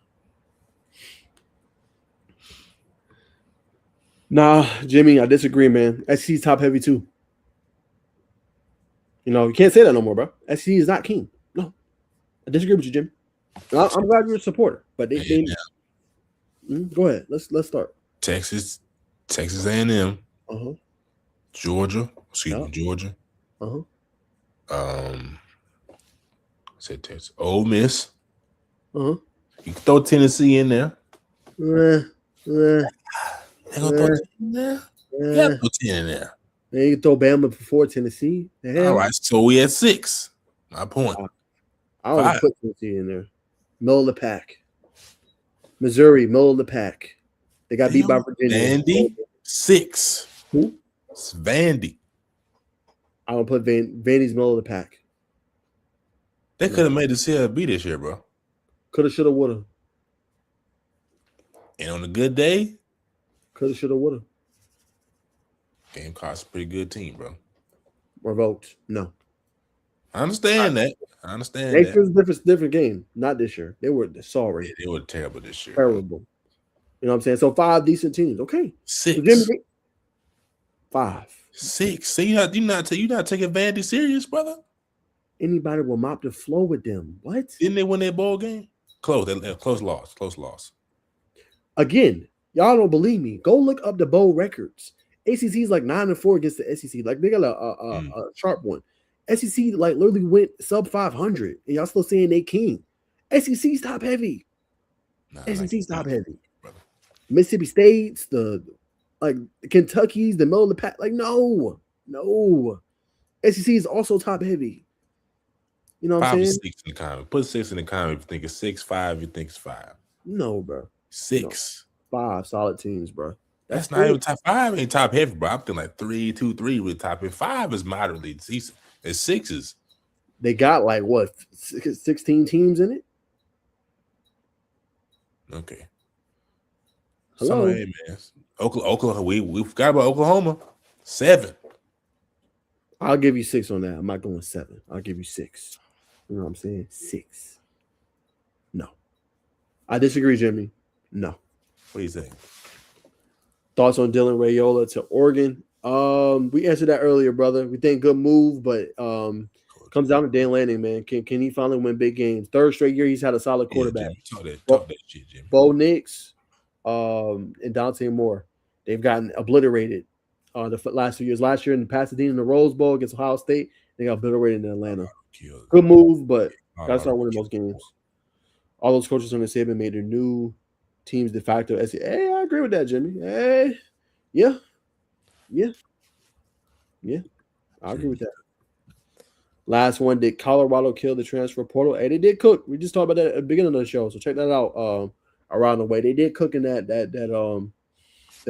Nah, Jimmy, I disagree, man. SEC's top heavy too. You can't say that no more, bro. SEC is not king. No, I disagree with you, Jimmy. I'm glad you're a supporter, but they go ahead. Let's start. Texas A&M, Georgia. Georgia. Said Texas. Ole Miss. You can throw Tennessee in there. They gonna throw 10 in there? Yeah, throw 10 in there. Then you can throw Bama before Tennessee. All right, so we at 6. My point. I don't put Tennessee in there. Middle of the pack. Missouri, middle of the pack. They got beat by Virginia. Vandy, 6. Who? It's Vandy. I don't put Vandy's middle of the pack. They could have made the CLB this year, bro. Coulda, shoulda, woulda. And on a good day, coulda, shoulda, woulda. Gamecock's a pretty good team, bro. Revoked. No. I understand that. Next year's different game. Not this year. They were sorry. Yeah, they were terrible this year. Terrible. You know what I'm saying? So 5 decent teams. Okay. 6. So 5. 6. So you're not taking Vandy serious, brother. Anybody will mop the floor with them. What? Didn't they win their bowl game? Close loss. Again, y'all don't believe me. Go look up the bowl records. ACC is like 9-4 against the SEC. Like they got a sharp one. SEC like literally went sub 500, and y'all still saying they king. SEC's top heavy. SEC's top heavy. Brother. Mississippi State's the Kentucky's the middle of the pack. Like no. SEC is also top heavy. You know what I'm saying? 6 in the comment. Put 6 in the comment if you think it's 6. 5 you think it's 5. No, bro. 6. No. 5 solid teams, bro. That's not even top 5. Ain't top heavy, bro. I'm thinking like 3, 2, 3 with top. And 5 is moderately decent. And 6 they got like what 16 teams in it. Okay. Hello, man. Oklahoma. We forgot about Oklahoma. 7. I'll give you 6 on that. I'm not going 7. I'll give you 6. You know what I'm saying? 6. No. I disagree, Jimmy. No. What do you think? Thoughts on Dylan Raiola to Oregon? We answered that earlier, brother. We think good move, but comes down to Dan Lanning, man. Can he finally win big games? 3rd straight year he's had a solid quarterback. Yeah, talk that shit, Jimmy. Bo Nix, and Dante Moore. They've gotten obliterated the last 2 years. Last year in Pasadena in the Rose Bowl against Ohio State, they got obliterated in Atlanta. Good move, but gotta start winning those games. All those coaches on the Saban made their new teams de facto. Hey, I agree with that, Jimmy. Hey, yeah. I agree with that. Last one, did Colorado kill the transfer portal? Hey, they did cook. We just talked about that at the beginning of the show, so check that out. Around the way, they did cook in that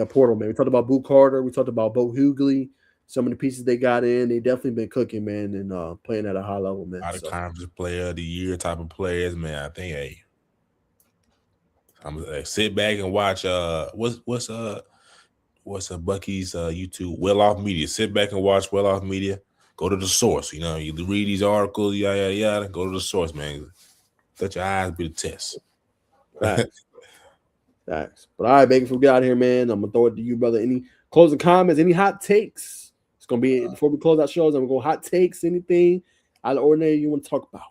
portal, man. We talked about Boo Carter. We talked about Bo Hughley. Some of the pieces they got in, they definitely been cooking, man, and playing at a high level, man. Out of conference player of the year type of players, man. I think, I'm gonna sit back and watch. What's Bucky's YouTube? Well Off Media. Sit back and watch Well Off Media. Go to the source. You read these articles, yada. Go to the source, man. Let your eyes be the test. Facts. But all right, Bacon, before we get out of here, man, I'm gonna throw it to you, brother. Any closing comments? Any hot takes? It's gonna be before we close out shows. I'm gonna go hot takes. Anything out of ordinary you want to talk about?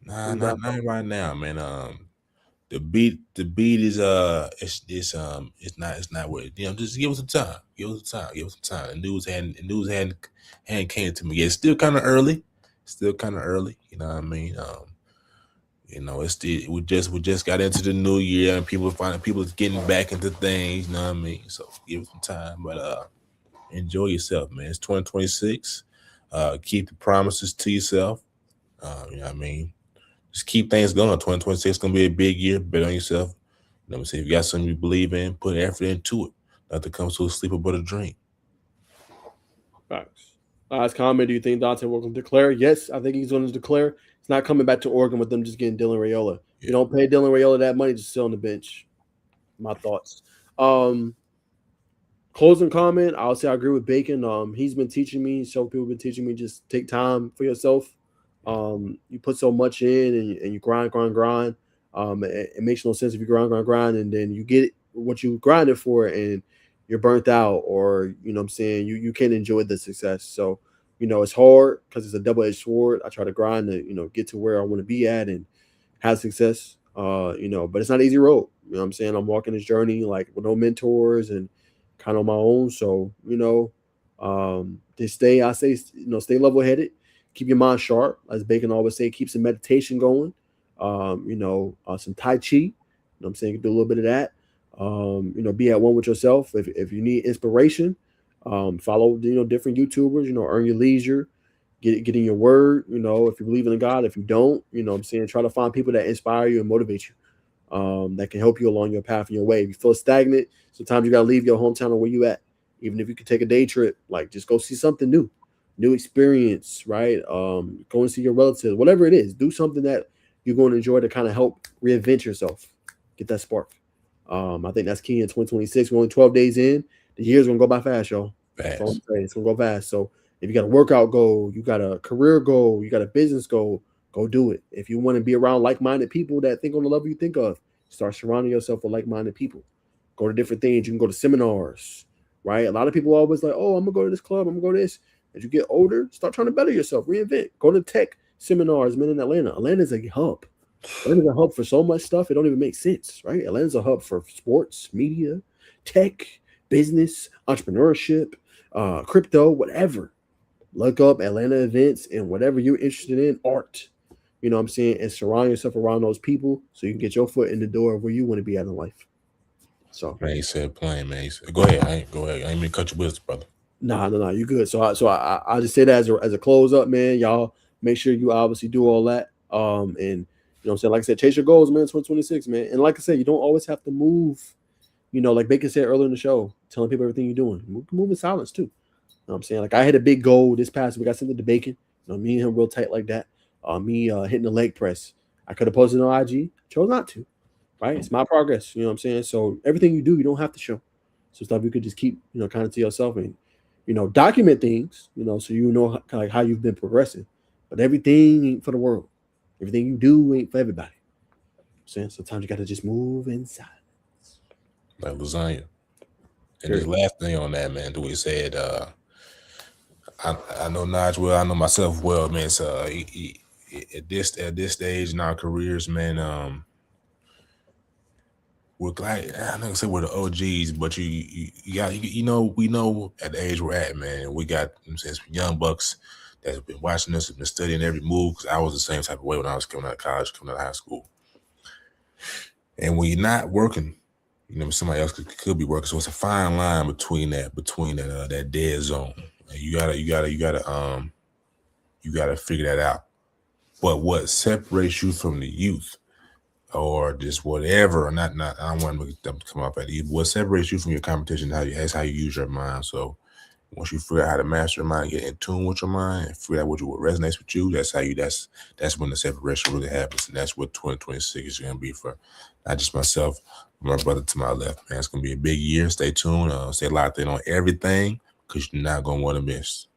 Nah, not right now, man. The beat is it's not what just give us some time. Give us some time. The news hadn't came to me yet. It's still kind of early. You know what I mean? It's still we just got into the new year and people getting back into things. You know what I mean? So give it some time, but enjoy yourself, man. It's 2026. Keep the promises to yourself. You know what I mean? Just keep things going. 2026 is going to be a big year. Bet on yourself. You know what I'm saying? If you got something you believe in, put effort into it. Nothing comes to a sleeper but a dream. Facts. Last comment, do you think Dante will declare? Yes, I think he's going to declare. He's not coming back to Oregon with them just getting Dylan Raiola. Yeah. You don't pay Dylan Raiola that money, just sit on the bench. My thoughts. Closing comment, I'll say I agree with Bacon. He's been teaching me, so people have been teaching me just take time for yourself. You put so much in and you grind. It makes no sense if you grind, and then you get what you grinded for and you're burnt out, or you know what I'm saying, you can't enjoy the success. So, it's hard because it's a double-edged sword. I try to grind to, get to where I want to be at and have success. But it's not an easy road. You know what I'm saying? I'm walking this journey like with no mentors and kind of on my own. So, stay level headed, keep your mind sharp. As Bacon always say, keep some meditation going. Some Tai Chi. You know what I'm saying? You can do a little bit of that. Be at one with yourself. If you need inspiration, follow, different YouTubers, earn your leisure, get in your word, if you believe in God. If you don't, what I'm saying, try to find people that inspire you and motivate you, that can help you along your path and your way. If you feel stagnant, sometimes you got to leave your hometown or where you at. Even if you could take a day trip, like just go see something new experience, right? Go and see your relatives, whatever it is, do something that you're going to enjoy to kind of help reinvent yourself, get that spark. I think that's key in 2026. We're only 12 days in. The year's going to go by fast, y'all. Fast. It's going to go fast. So if you got a workout goal, you got a career goal, you got a business goal, go do it. If you want to be around like-minded people that think on the level you think of, start surrounding yourself with like-minded people. Go to different things. You can go to seminars, right? A lot of people are always like, oh, I'm going to go to this club. I'm going to go to this. As you get older, start trying to better yourself, reinvent. Go to tech seminars, man, in Atlanta. Atlanta's a hub. Atlanta's a hub for so much stuff. It don't even make sense, right? Atlanta's a hub for sports, media, tech, business, entrepreneurship, crypto, whatever. Look up Atlanta events and whatever you're interested in, art. You know what I'm saying? And surround yourself around those people so you can get your foot in the door of where you want to be at in life. So, Man, he said plain, man. Go ahead. I ain't mean to cut your wisdom, brother. No, you good. So I just say that as a close up, man. Y'all make sure you obviously do all that. And you know what I'm saying? Like I said, chase your goals, man. 2026, man. And like I said, you don't always have to move. Like Bacon said earlier in the show, telling people everything you're doing. Move in silence too. You know what I'm saying? Like I had a big goal this past week. I sent it to Bacon. Me and him real tight like that. Me hitting the leg press. I could have posted on IG. Chose not to. Right? It's my progress. You know what I'm saying? So everything you do, you don't have to show. So stuff you could just keep, kind of to yourself and document things, so how you've been progressing. But everything ain't for the world. Everything you do ain't for everybody. Saying sometimes you got to just move in silence. Like lasagna. And this last thing on that, man, the way he said, I know Najeh well, I know myself well, man. So at this stage in our careers, man, we're like, I'm not gonna say we're the OGs, but we know at the age we're at, man. We got some young bucks that's been watching us, have been studying every move. Because I was the same type of way when I was coming out of college, coming out of high school. And when you're not working, somebody else could be working. So it's a fine line between that dead zone. You gotta figure that out. But what separates you from the youth, or just whatever, I don't want them to come up at you. What separates you from your competition is how you use your mind. So once you figure out how to master your mind, get in tune with your mind, and figure out what resonates with you, that's when the separation really happens. And that's what 2026 is gonna be for not just myself, but my brother to my left, man. It's gonna be a big year. Stay tuned, stay locked in on everything, because you're not gonna want to miss.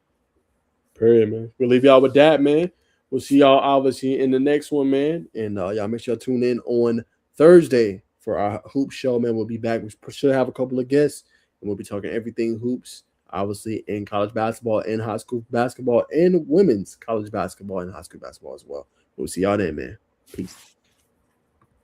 Period, man. We'll leave y'all with that, man. We'll see y'all obviously in the next one, man. And y'all make sure y'all tune in on Thursday for our hoop show, man. We'll be back. We should have a couple of guests, and we'll be talking everything hoops, obviously in college basketball and high school basketball and women's college basketball and high school basketball as well. We'll see y'all then, man. Peace.